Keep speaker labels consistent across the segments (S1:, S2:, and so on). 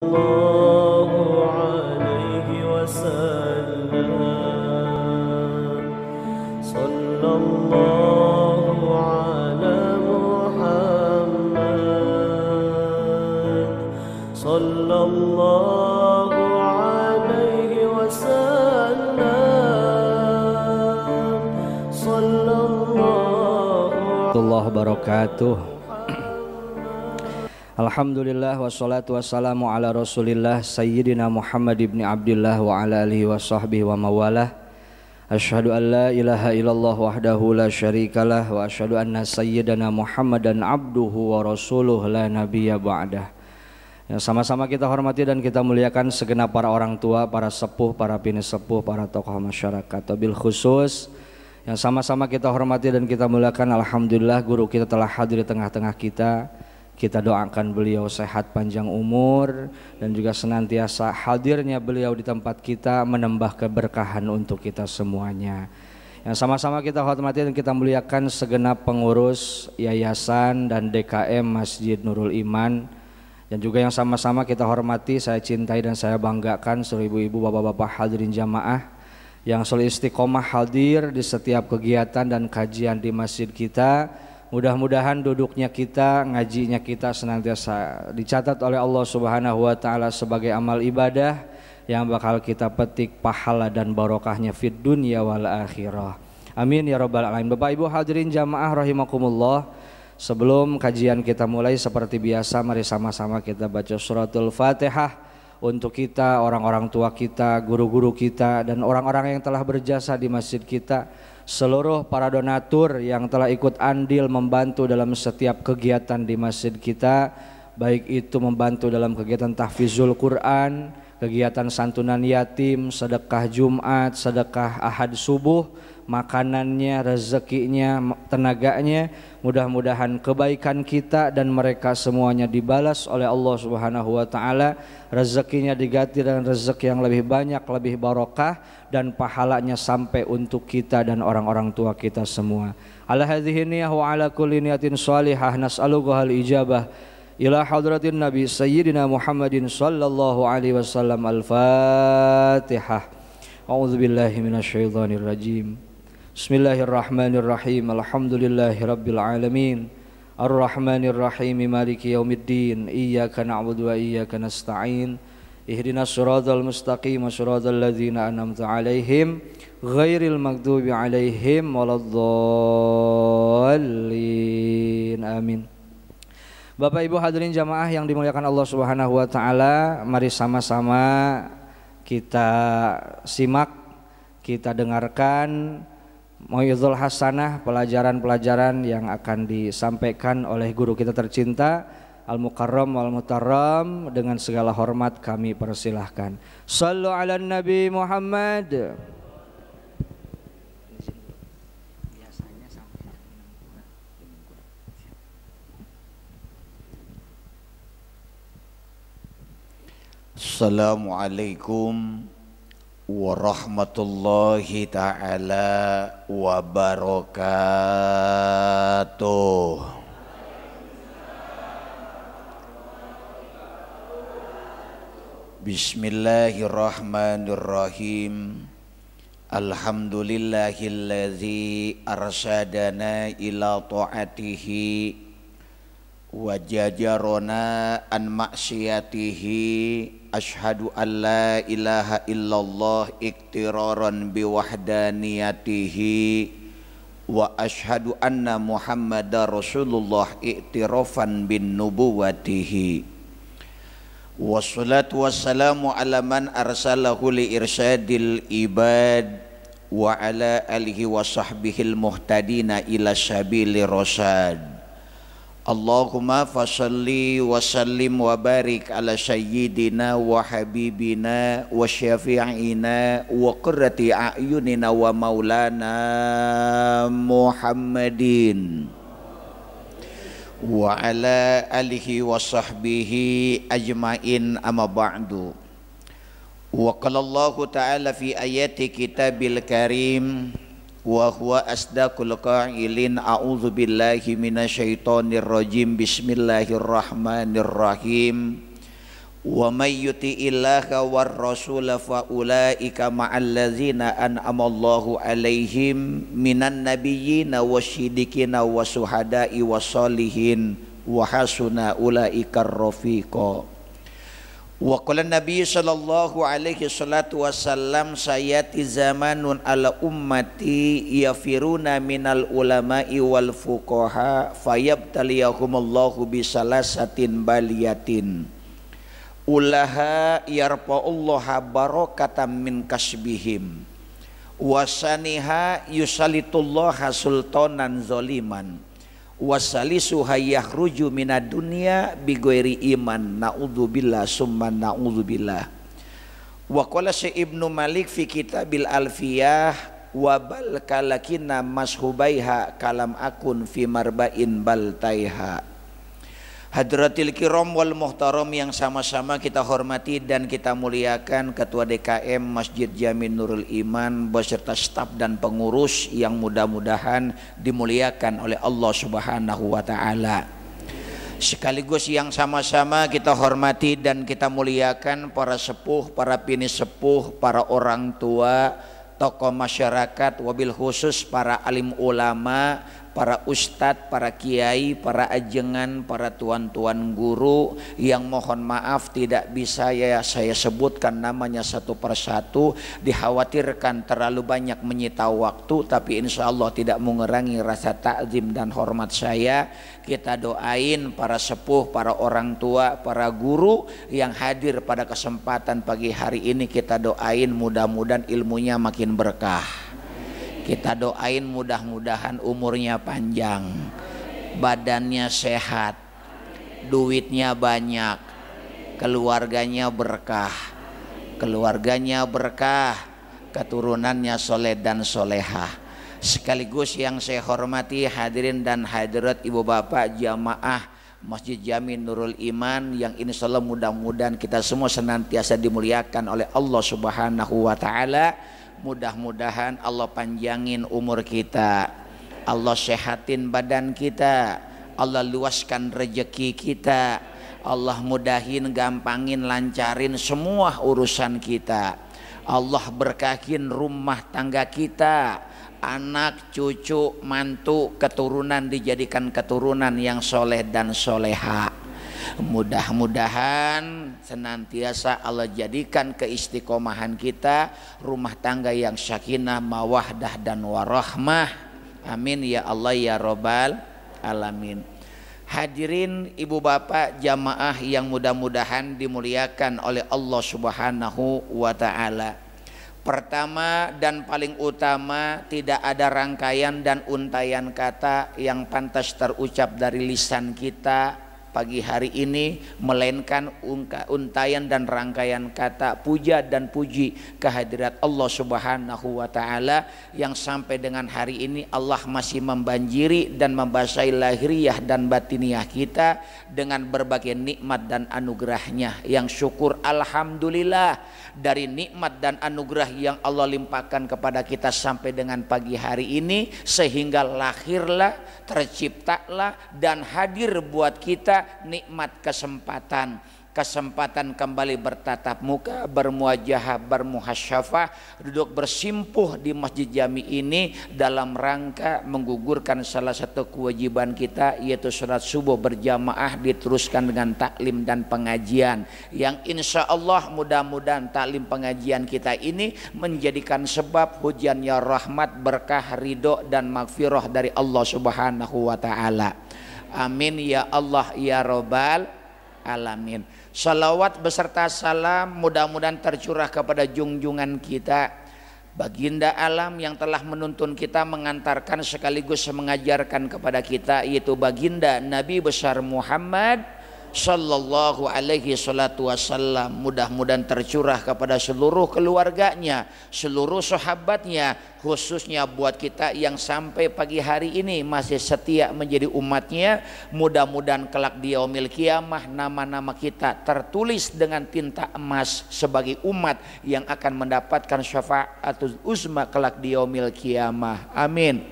S1: الله عليه وسلم صلى الله على محمد صلى الله عليه وسلم صلى الله
S2: الله وبركاته. Alhamdulillah wassalatu wassalamu ala rasulillah Sayyidina Muhammad ibn Abdillah wa ala alihi wa sahbihi wa mawalah. Asyhadu an la ilaha illallah wahdahu la syarikalah wa asyhadu anna sayyidana Muhammadan abduhu wa rasuluh la nabiyya ba'dah. Yang sama-sama kita hormati dan kita muliakan segenap para orang tua, para sepuh, para bini sepuh, para tokoh masyarakat. Wabil khusus yang sama-sama kita hormati dan kita muliakan, alhamdulillah guru kita telah hadir di tengah-tengah kita. Kita doakan beliau sehat panjang umur dan juga senantiasa hadirnya beliau di tempat kita menambah keberkahan untuk kita semuanya. Yang sama-sama kita hormati dan kita muliakan segenap pengurus yayasan dan DKM Masjid Nurul Iman. Dan juga yang sama-sama kita hormati, saya cintai dan saya banggakan seluruh ibu-ibu, bapak-bapak hadirin jamaah yang selalu istiqomah hadir di setiap kegiatan dan kajian di masjid kita. Mudah-mudahan duduknya kita, ngajinya kita senantiasa dicatat oleh Allah Subhanahu wa taala sebagai amal ibadah yang bakal kita petik pahala dan barokahnya fid dunya wal akhirah. Amin ya rabbal alamin. Bapak Ibu hadirin jamaah rahimakumullah. Sebelum kajian kita mulai seperti biasa, mari sama-sama kita baca suratul Fatihah untuk kita, orang-orang tua kita, guru-guru kita dan orang-orang yang telah berjasa di masjid kita. Seluruh para donatur yang telah ikut andil membantu dalam setiap kegiatan di masjid kita, baik itu membantu dalam kegiatan tahfizul Quran, kegiatan santunan yatim, sedekah Jumat, sedekah Ahad subuh, makanannya, rezekinya, tenaganya. Mudah-mudahan kebaikan kita dan mereka semuanya dibalas oleh Allah Subhanahu wa taala, rezekinya diganti dengan rezeki yang lebih banyak, lebih barokah dan pahalanya sampai untuk kita dan orang-orang tua kita semua. Ala hadhihi niyah wa ala kulli niyatin shalihah nas'aluka al-ijabah ila hadratin Nabi Sayyidina Muhammadin sallallahu alaihi wasallam. Al-Fatihah. A'udzubillahi minasyaitonir rajim. Bismillahirrahmanirrahim. Alhamdulillahirabbil alamin. Arrahmanir rahim. Maliki yaumiddin. Iyyaka na'budu wa iyyaka nasta'in. Ihdinas siratal mustaqim. Shiratal ladzina an'amta 'alaihim ghairil maghdubi 'alaihim waladdallin. Amin. Bapak Ibu hadirin jamaah yang dimuliakan Allah Subhanahu wa taala, mari sama-sama kita simak, kita dengarkan Mau'izul Hasanah, pelajaran-pelajaran yang akan disampaikan oleh guru kita tercinta Al-Mukarram wal Mutarram. Dengan segala hormat kami persilahkan. Shallu ala Nabi Muhammad.
S3: Assalamualaikum warahmatullahi ta'ala wabarakatuh. Bismillahirrahmanirrahim. Alhamdulillahilladzi arsyadana ila ta'atihi wa jajarona an maksiyatihi. Ashhadu an la ilaha illallah iktiraran biwahdaniyatihi wa ashhadu anna Muhammadar Rasulullah iktirafan bin nubuwatihi. Wassalatu wassalamu ala man arsalahu li irsyadil ibad wa ala alihi wa sahbihil muhtadina ila sabili rasyad. Allahumma fasalli wa sallim wa barik ala sayyidina wa habibina wa syafi'ina wa qurrati a'yunina wa maulana Muhammadin wa ala alihi wa sahbihi ajma'in, amma ba'du. Wa qala Allahu ta'ala fi ayati kitabil karim wa huwa asdaqul qailin. A'udzu billahi minasyaitonir rajim. Bismillahirrahmanirrahim. Wa may yuti'illaha war rasul fa ulaika ma'al ladzina an'ama Allahu 'alaihim minan nabiyyin wasyiddiqina wasuhada'i wassalihin wa hasuna ulaika rafiqa. Wa qala Nabi sallallahu alaihi salatu wasallam sayati zamanun ala ummati yafiruna minal ulama'i wal fuqaha fayabtaliyahumullahu bisalasatin baliyatin ulaha yarfa'ullaha barakatan min kasbihim wasaniha yusallitullaha sultanan zaliman wasalisuha yahruju minad dunya bighairi iman naudzubillah summa naudzubillah. Wa qala Ibnu Malik fi kitabil alfiyah wa bal kalakina mashubaiha kalam akun fi marba'in bal taiha. Hadratil kiram wal muhtaram yang sama-sama kita hormati dan kita muliakan Ketua DKM Masjid Jami Nurul Iman beserta staf dan pengurus yang mudah-mudahan dimuliakan oleh Allah Subhanahu wa taala. Sekaligus yang sama-sama kita hormati dan kita muliakan para sepuh, para bini sepuh, para orang tua, tokoh masyarakat, wabil khusus para alim ulama, para ustadz, para kiai, para ajengan, para tuan-tuan guru yang mohon maaf tidak bisa saya sebutkan namanya satu persatu, dikhawatirkan terlalu banyak menyita waktu, tapi insya Allah tidak mengurangi rasa takzim dan hormat saya. Kita doain para sepuh, para orang tua, para guru yang hadir pada kesempatan pagi hari ini, kita doain mudah-mudahan ilmunya makin berkah. Kita doain mudah-mudahan umurnya panjang, badannya sehat, duitnya banyak, keluarganya berkah, keturunannya soleh dan solehah. Sekaligus yang saya hormati hadirin dan hadirat ibu bapak jamaah Masjid Jami Nurul Iman yang insyaallah mudah-mudahan kita semua senantiasa dimuliakan oleh Allah Subhanahu wa taala. Mudah-mudahan Allah panjangin umur kita, Allah sehatin badan kita, Allah luaskan rezeki kita, Allah mudahin, gampangin, lancarin semua urusan kita, Allah berkahin rumah tangga kita, anak, cucu, mantu, keturunan dijadikan keturunan yang soleh dan soleha. Mudah-mudahan senantiasa Allah jadikan keistiqomahan kita rumah tangga yang sakinah, mawaddah dan warahmah. Amin ya Allah ya Rabbal alamin. Hadirin ibu bapak jamaah yang mudah-mudahan dimuliakan oleh Allah Subhanahu wa taala. Pertama dan paling utama, tidak ada rangkaian dan untaian kata yang pantas terucap dari lisan kita pagi hari ini melainkan untayan dan rangkaian kata puja dan puji kehadirat Allah Subhanahu wa taala yang sampai dengan hari ini Allah masih membanjiri dan membasahi lahiriah dan batiniah kita dengan berbagai nikmat dan anugerahnya yang syukur alhamdulillah dari nikmat dan anugerah yang Allah limpahkan kepada kita sampai dengan pagi hari ini, sehingga lahirlah, terciptalah dan hadir buat kita nikmat kesempatan kembali bertatap muka, bermuajahah, bermuhasyafah, duduk bersimpuh di Masjid Jami ini dalam rangka menggugurkan salah satu kewajiban kita, yaitu salat subuh berjamaah diteruskan dengan taklim dan pengajian yang insya Allah mudah-mudahan taklim pengajian kita ini menjadikan sebab hujannya rahmat, berkah, ridho dan magfirah dari Allah Subhanahu wa taala. Amin ya Allah ya Rabbal alamin. Salawat beserta salam mudah-mudahan tercurah kepada junjungan kita baginda alam yang telah menuntun kita, mengantarkan sekaligus mengajarkan kepada kita, yaitu baginda Nabi besar Muhammad sallallahu alaihi salatu wasallam. Mudah-mudahan tercurah kepada seluruh keluarganya, seluruh sahabatnya, khususnya buat kita yang sampai pagi hari ini masih setia menjadi umatnya. Mudah-mudahan kelak di yaumil kiamah nama-nama kita tertulis dengan tinta emas sebagai umat yang akan mendapatkan syafaatul uzma kelak di yaumil kiamah. Amin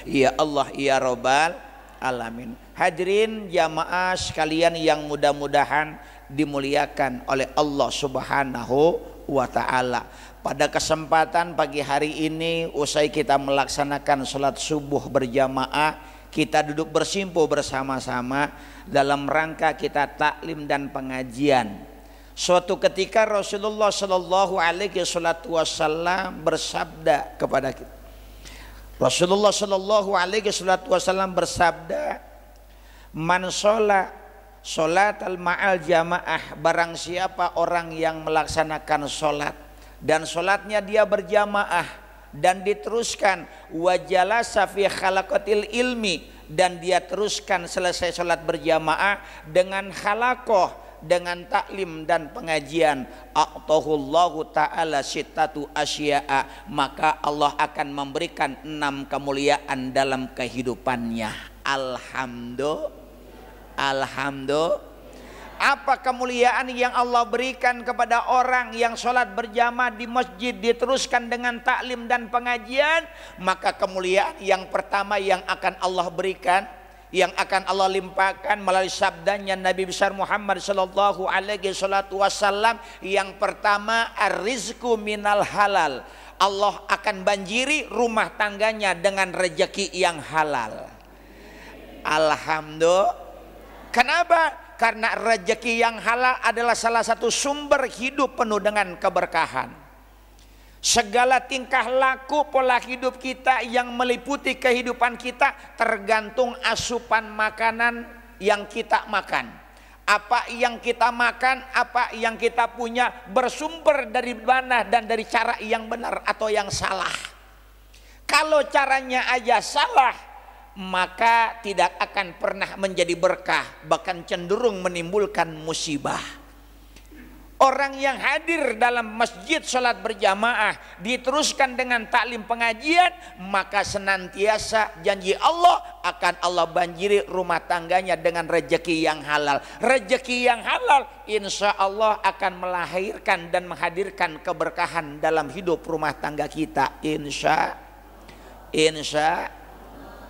S3: ya Allah ya Rabbal alamin. Hadirin jamaah sekalian yang mudah-mudahan dimuliakan oleh Allah Subhanahu wa taala. Pada kesempatan pagi hari ini usai kita melaksanakan salat subuh berjamaah, kita duduk bersimpuh bersama-sama dalam rangka kita taklim dan pengajian. Suatu ketika Rasulullah Shallallahu Alaihi Wasallam bersabda kepada kita. Rasulullah Shallallahu Alaihi Wasallam bersabda, "Man sholat al-ma'al jamaah, barang siapa orang yang melaksanakan sholat dan sholatnya dia berjamaah dan diteruskan wajalasa fi khalaqatil ilmi, dan dia teruskan selesai sholat berjamaah dengan khalakoh, dengan taklim dan pengajian, a'tahullahu ta'ala sittatu asya'a, maka Allah akan memberikan 6 kemuliaan dalam kehidupannya." Alhamdulillah. Apa kemuliaan yang Allah berikan kepada orang yang sholat berjamaah di masjid diteruskan dengan taklim dan pengajian? Maka kemuliaan yang pertama yang akan Allah berikan, yang akan Allah limpahkan melalui sabdanya Nabi besar Muhammad sallallahu alaihi wasallam, yang pertama ar-rizqu minal halal. Allah akan banjiri rumah tangganya dengan rezeki yang halal. Alhamdulillah. Kenapa? Karena rezeki yang halal adalah salah satu sumber hidup penuh dengan keberkahan. Segala tingkah laku pola hidup kita yang meliputi kehidupan kita tergantung asupan makanan yang kita makan. Apa yang kita makan, apa yang kita punya bersumber dari mana dan dari cara yang benar atau yang salah. Kalau caranya aja salah, maka tidak akan pernah menjadi berkah, bahkan cenderung menimbulkan musibah. Orang yang hadir dalam masjid sholat berjamaah diteruskan dengan taklim pengajian, maka senantiasa janji Allah akan Allah banjiri rumah tangganya dengan rezeki yang halal. Rezeki yang halal insya Allah akan melahirkan dan menghadirkan keberkahan dalam hidup rumah tangga kita. Insya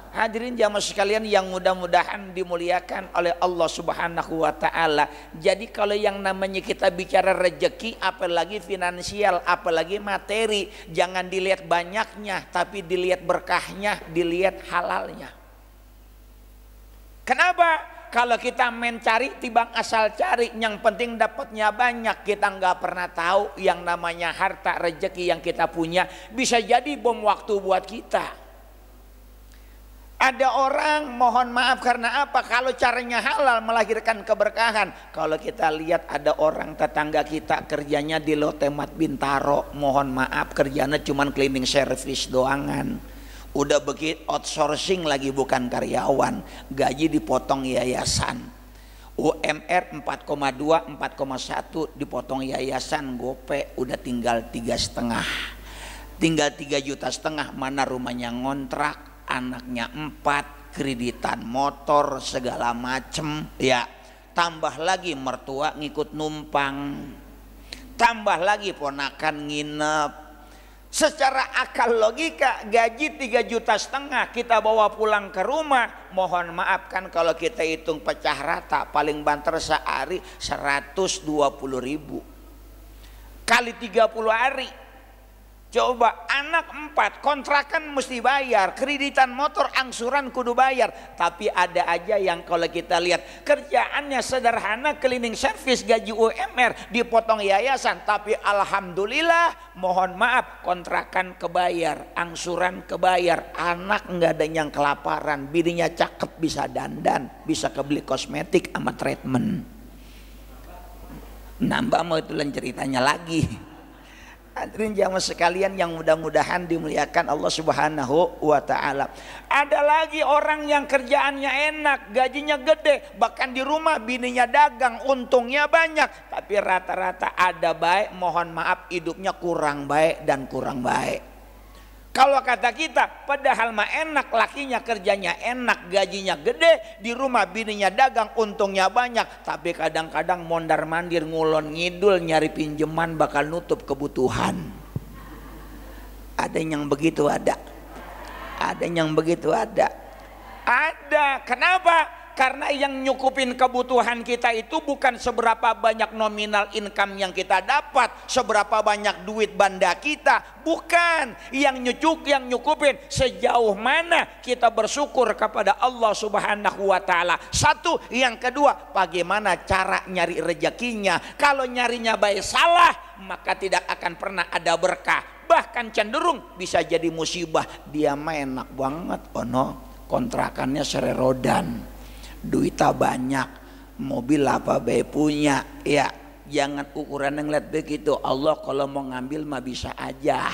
S3: Hadirin jamaah sekalian yang mudah-mudahan dimuliakan oleh Allah Subhanahu wa taala. Jadi kalau yang namanya kita bicara rezeki, apalagi finansial, apalagi materi, jangan dilihat banyaknya, tapi dilihat berkahnya, dilihat halalnya. Kenapa? Kalau kita main cari tibang asal cari, yang penting dapatnya banyak. Kita nggak pernah tahu yang namanya harta rezeki yang kita punya bisa jadi bom waktu buat kita. Ada orang mohon maaf karena apa? Kalau caranya halal melahirkan keberkahan. Kalau kita lihat ada orang tetangga kita kerjanya di Lotemat Bintaro, mohon maaf kerjanya cuman cleaning service doangan. Udah begitu outsourcing lagi, bukan karyawan, gaji dipotong yayasan. UMR 4,2, 4,1 dipotong yayasan, gope udah tinggal 3,5. Tinggal 3,5 juta, mana rumahnya ngontrak, anaknya 4, kreditan motor segala macem ya, tambah lagi mertua ngikut numpang, tambah lagi ponakan nginep. Secara akal logika gaji 3,5 juta kita bawa pulang ke rumah, mohon maaf kan kalau kita hitung pecah rata paling banter sehari 120.000 kali 30 hari. Coba anak 4, kontrakan mesti bayar, kreditan motor angsuran kudu bayar. Tapi ada aja yang kalau kita lihat kerjaannya sederhana, cleaning service, gaji UMR dipotong yayasan, tapi alhamdulillah mohon maaf kontrakan kebayar, angsuran kebayar, anak nggak ada yang kelaparan, bininya cakep bisa dandan, bisa kebeli kosmetik sama treatment. Nambah mau itu lain ceritanya lagi. Hadirin jamaah sekalian yang mudah-mudahan dimuliakan Allah Subhanahu wa taala. Ada lagi orang yang kerjaannya enak, gajinya gede, bahkan di rumah bininya dagang, untungnya banyak, tapi rata-rata ada baik, mohon maaf hidupnya kurang baik dan kurang baik. Kalau kata kita, padahal mah enak, lakinya kerjanya enak, gajinya gede, di rumah bininya dagang, untungnya banyak, tapi kadang-kadang mondar-mandir ngulon ngidul nyari pinjaman bakal nutup kebutuhan. Ada yang begitu ada. Ada yang begitu ada. Ada. Kenapa? Karena yang nyukupin kebutuhan kita itu bukan seberapa banyak nominal income yang kita dapat, seberapa banyak duit banda kita, bukan. Yang nyukupin sejauh mana kita bersyukur kepada Allah Subhanahu wa taala. Satu, yang kedua, bagaimana cara nyari rezekinya. Kalau nyarinya baik salah, maka tidak akan pernah ada berkah. Bahkan cenderung bisa jadi musibah. Dia mah enak banget, kontrakannya sererodan. Duitnya banyak, mobil apa baik punya, ya jangan ukuran yang lihat begitu. Allah kalau mau ngambil mah bisa aja.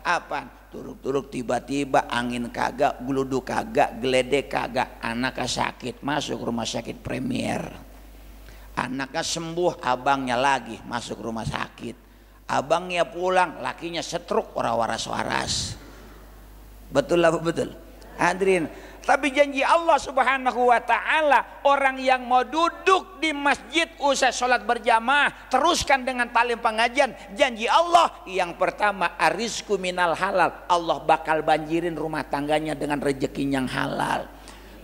S3: Apa? Turuk-turuk tiba-tiba angin kagak, geluduk kagak, geledek kagak, anaknya sakit masuk rumah sakit Premier. Anaknya sembuh, abangnya lagi masuk rumah sakit. Abangnya pulang, lakinya stroke, orang waras-waras. Betul apa betul? Hadirin. Tapi janji Allah Subhanahu wa taala, orang yang mau duduk di masjid usai sholat berjamaah teruskan dengan talim pengajian, janji Allah yang pertama arizku minal halal, Allah bakal banjirin rumah tangganya dengan rezeki yang halal.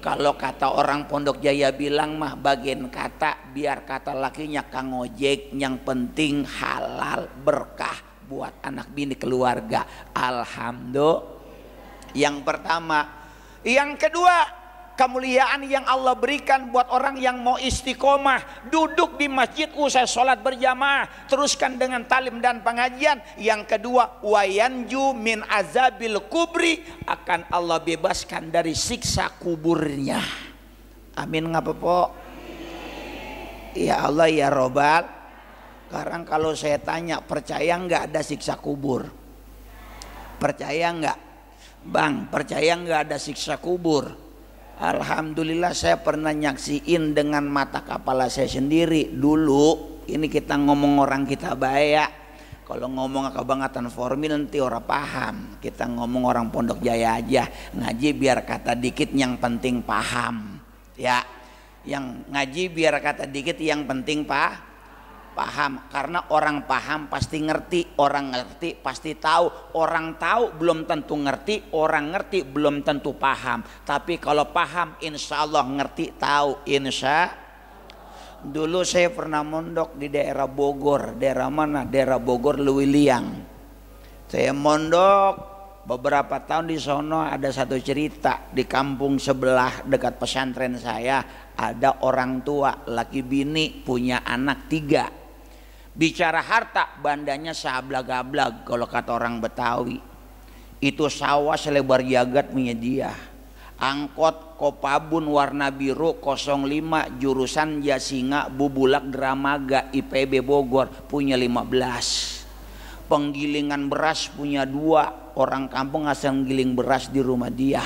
S3: Kalau kata orang Pondok Jaya bilang mah bagian kata, biar kata lakinya kang ojek, yang penting halal berkah buat anak bini keluarga. Alhamdulillah. Yang pertama. Yang kedua, kemuliaan yang Allah berikan buat orang yang mau istiqomah duduk di masjid usai sholat berjamaah teruskan dengan talim dan pengajian. Yang kedua, wayanju min azabil kubri, akan Allah bebaskan dari siksa kuburnya. Amin ngapa po? Ya Allah ya Robbal. Sekarang kalau saya tanya, percaya nggak ada siksa kubur? Percaya nggak? Bang, percaya nggak ada siksa kubur? Alhamdulillah saya pernah nyaksiin dengan mata kepala saya sendiri. Dulu ini kita ngomong orang kita baik. Kalau ngomong kebangetan formil nanti orang paham. Kita ngomong orang Pondok Jaya aja, ngaji biar kata dikit yang penting paham. Ya, yang ngaji biar kata dikit yang penting paham. Karena orang paham pasti ngerti, orang ngerti pasti tahu, orang tahu belum tentu ngerti, orang ngerti belum tentu paham. Tapi kalau paham insya Allah ngerti tahu insya. Dulu saya pernah mondok di daerah Bogor. Daerah mana? Daerah Bogor Lewiliang. Saya mondok beberapa tahun di sono. Ada satu cerita di kampung sebelah dekat pesantren saya, ada orang tua laki bini punya anak 3. Bicara harta, bandanya seablag-ablag kalau kata orang Betawi. Itu sawah selebar jagat punya dia. Angkot Kopabun warna biru 05 jurusan Jasinga Bubulak Dramaga IPB Bogor punya 15. Penggilingan beras punya 2. Orang kampung asal giling beras di rumah dia.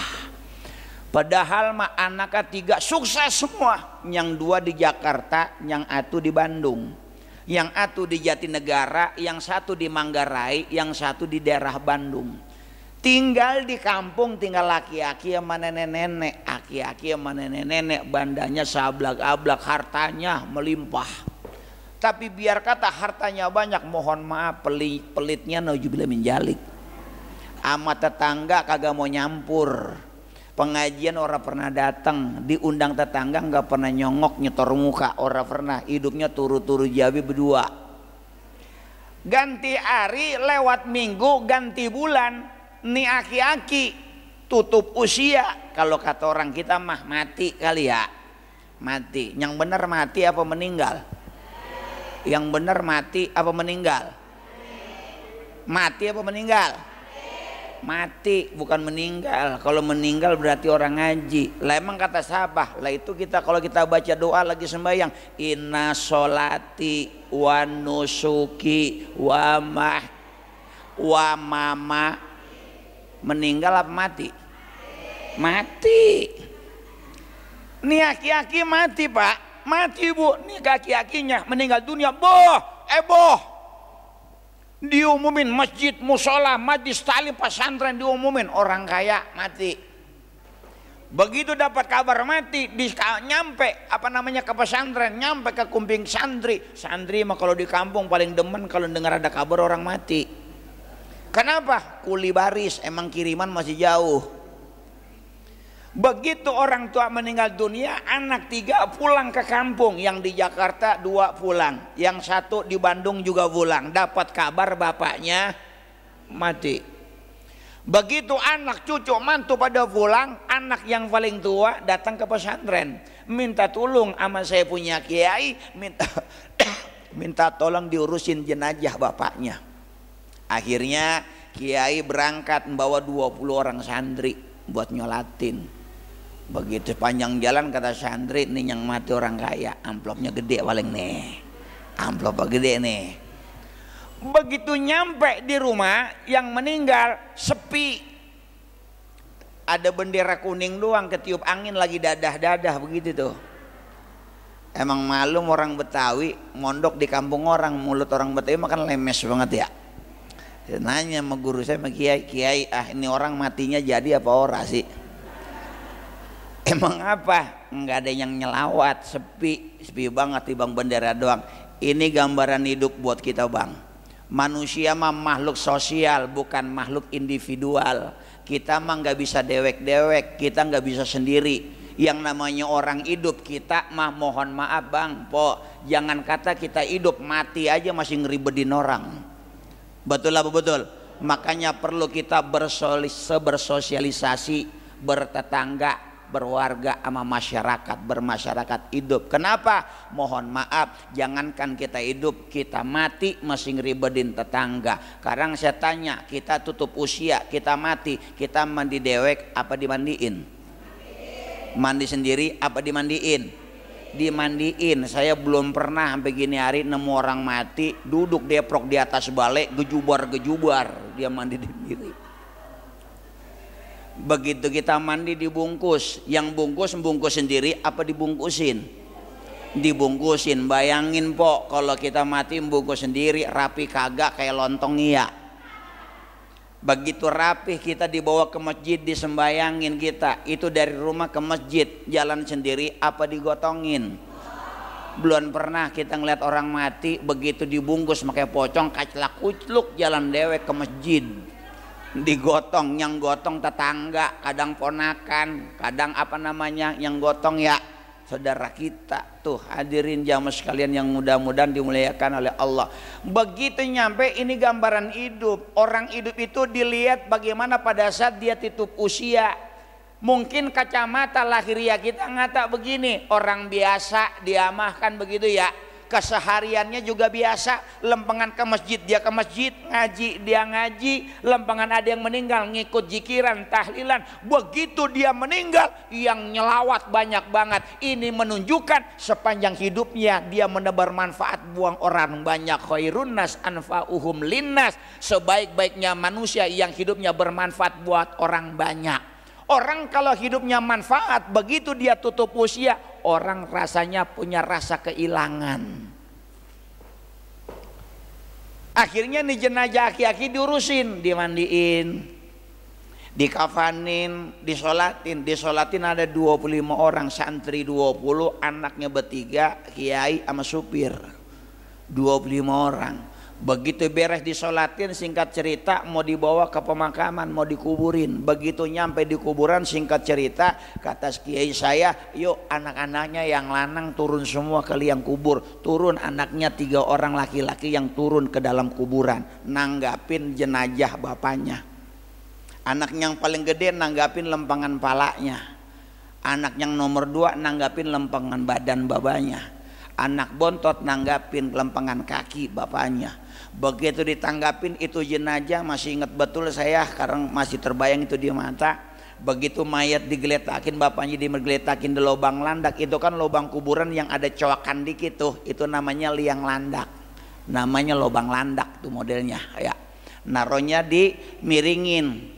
S3: Padahal mah anaknya 3 sukses semua. Yang 2 di Jakarta, yang 1 di Bandung. Yang 1 di Jatinegara, yang 1 di Manggarai, yang 1 di daerah Bandung. Tinggal di kampung, tinggal laki-laki sama nenek-nenek. Aki-aki sama nenek-nenek, bandanya seablak-ablak, hartanya melimpah. Tapi biar kata hartanya banyak, mohon maaf pelitnya naujubillah min jalik. Ama tetangga kagak mau nyampur. Pengajian orang pernah datang, diundang tetangga nggak pernah nyongok nyetor muka, orang pernah, hidupnya turu-turu jabi berdua. Ganti hari lewat minggu, ganti bulan, nih aki-aki tutup usia. Kalau kata orang kita mah mati kali ya, mati. Yang benar mati apa meninggal? Yang benar mati apa meninggal? Mati apa meninggal? Mati, bukan meninggal. Kalau meninggal berarti orang ngaji. Lah emang kata siapa? Lah itu kita kalau kita baca doa lagi sembahyang, inna sholati wa nusuki wa mama, meninggal apa mati? Mati. Nih aki-aki mati pak, mati bu. Nih aki-akinya meninggal dunia. Boh. Diumumin masjid, musola, majlis talim, pesantren diumumin orang kaya mati. Begitu dapat kabar mati, nyampe ke pesantren, nyampe ke kumping santri. Santri mah kalau di kampung paling demen kalau dengar ada kabar orang mati. Kenapa? Kuli baris, emang kiriman masih jauh. Begitu orang tua meninggal dunia, anak 3 pulang ke kampung. Yang di Jakarta 2 pulang, yang 1 di Bandung juga pulang. Dapat kabar bapaknya mati. Begitu anak cucu mantu pada pulang, anak yang paling tua datang ke pesantren, minta tolong sama saya punya kiai, minta tolong diurusin jenazah bapaknya. Akhirnya kiai berangkat membawa 20 orang santri buat nyolatin. Begitu panjang jalan kata santri, nih yang mati orang kaya, amplopnya gede paling nih, amplopnya gede nih. Begitu nyampe di rumah, yang meninggal sepi, ada bendera kuning doang, ketiup angin lagi dadah-dadah begitu tuh. Emang malum orang Betawi, mondok di kampung orang, mulut orang Betawi makan lemes banget ya. Saya nanya sama guru saya, sama kiai, ini orang matinya jadi apa ora sih? Emang apa? Enggak ada yang nyelawat, sepi banget, di bang bendera doang. Ini gambaran hidup buat kita bang. Manusia mah makhluk sosial, bukan makhluk individual. Kita mah nggak bisa dewek-dewek, kita nggak bisa sendiri. Yang namanya orang hidup, kita mah mohon maaf bang, jangan kata kita hidup, mati aja masih ngeribetin orang. Betul apa betul? Makanya perlu kita bersosialisasi, bertetangga, berwarga sama masyarakat, bermasyarakat hidup. Kenapa? Mohon maaf, jangankan kita hidup, kita mati masih ngeribetin tetangga. Sekarang saya tanya, kita tutup usia, kita mati, kita mandi dewek apa dimandiin? Mandi sendiri apa dimandiin? Dimandiin. Saya belum pernah sampai gini hari nemu orang mati duduk deprok di atas balai gejubar dia mandi sendiri. Begitu kita mandi dibungkus, yang bungkus sendiri apa dibungkusin? Dibungkusin. Bayangin kalau kita mati bungkus sendiri, rapi kagak kayak lontong iya. Begitu rapih kita dibawa ke masjid, disembayangin kita, itu dari rumah ke masjid jalan sendiri apa digotongin? Belum pernah kita ngeliat orang mati begitu dibungkus pakai pocong kaclak kucluk jalan dewek ke masjid. Digotong, yang gotong tetangga, kadang ponakan, kadang yang gotong ya saudara kita. Tuh hadirin jamaah sekalian yang mudah-mudahan dimuliakan oleh Allah. Begitu nyampe, ini gambaran hidup. Orang hidup itu dilihat bagaimana pada saat dia tutup usia. Mungkin kacamata lahiriah kita ngata begini, orang biasa diamahkan begitu ya. Kesehariannya juga biasa, lempengan ke masjid dia ke masjid, ngaji dia ngaji, lempengan ada yang meninggal ngikut jikiran, tahlilan. Begitu dia meninggal, yang nyelawat banyak banget. Ini menunjukkan sepanjang hidupnya dia menebar manfaat buang orang banyak. Khairun nas anfa'uhum linnas, sebaik-baiknya manusia yang hidupnya bermanfaat buat orang banyak. Orang kalau hidupnya manfaat, begitu dia tutup usia, orang rasanya punya rasa kehilangan. Akhirnya nih jenazah aki-aki diurusin, dimandiin, dikafanin, disolatin ada 25 orang, santri 20, anaknya bertiga, kiai sama supir, 25 orang. Begitu beres disolatin, singkat cerita mau dibawa ke pemakaman, mau dikuburin. Begitu nyampe di kuburan, singkat cerita kata kiai saya, yuk anak-anaknya yang lanang turun semua ke liang kubur. Turun anaknya 3 orang laki-laki yang turun ke dalam kuburan, nanggapin jenazah bapaknya. Anak yang paling gede nanggapin lempengan palanya. Anak yang nomor 2 nanggapin lempengan badan bapaknya. Anak bontot nanggapin lempengan kaki bapaknya. Begitu ditanggapin itu jenazah, masih ingat betul saya, karena masih terbayang itu di mata. Begitu mayat digeletakin, bapaknya digeletakin di lubang landak. Itu kan lubang kuburan yang ada coakan dikit tuh, itu namanya liang landak, namanya lubang landak tuh modelnya ya. Naronya dimiringin.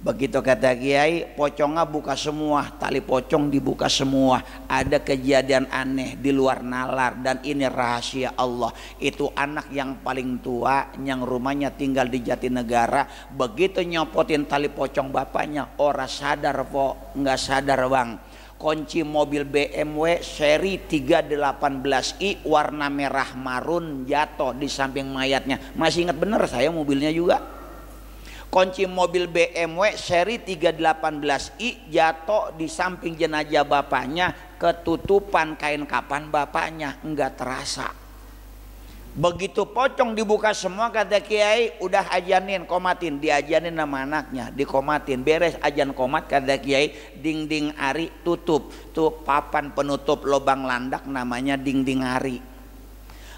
S3: Begitu kata kiai, pocongnya buka semua, tali pocong dibuka semua. Ada kejadian aneh di luar nalar, dan ini rahasia Allah. Itu anak yang paling tua, yang rumahnya tinggal di Jatinegara. Begitu nyopotin tali pocong bapaknya, ora sadar nggak sadar bang. Kunci mobil BMW seri 318i warna merah marun jatuh di samping mayatnya. Masih ingat bener saya mobilnya juga. kunci mobil BMW seri 318i jatuh di samping jenazah bapaknya, ketutupan kain kapan bapaknya, enggak terasa. Begitu pocong dibuka semua, kata kiai, udah ajanin komatin, diajanin sama anaknya, dikomatin, beres ajan komat, kata kiai, dinding ari tutup, tuh papan penutup lubang landak namanya dinding ari.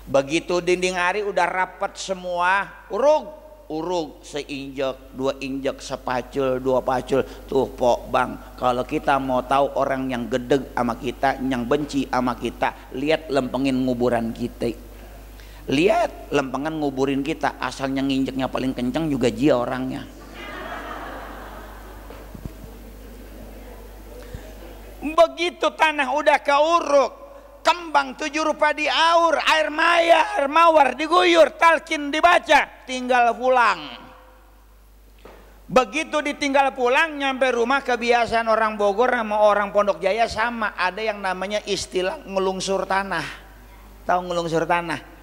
S3: Begitu dinding ari udah rapat semua, urug seinjek, dua injek, sepacul, dua pacul, tuh pok bang, kalau kita mau tahu orang yang gedeg sama kita, yang benci sama kita, lihat lempengin nguburan kita. Lihat lempengan nguburin kita, asalnya nginjeknya paling kencang juga dia orangnya. Begitu tanah udah keuruk, kembang 7 rupa diaur, air mawar diguyur, talqin dibaca, tinggal pulang. Begitu ditinggal pulang, nyampe rumah, kebiasaan orang Bogor sama orang Pondok Jaya sama, ada yang namanya istilah ngelungsur tanah. Tahu ngelungsur tanah?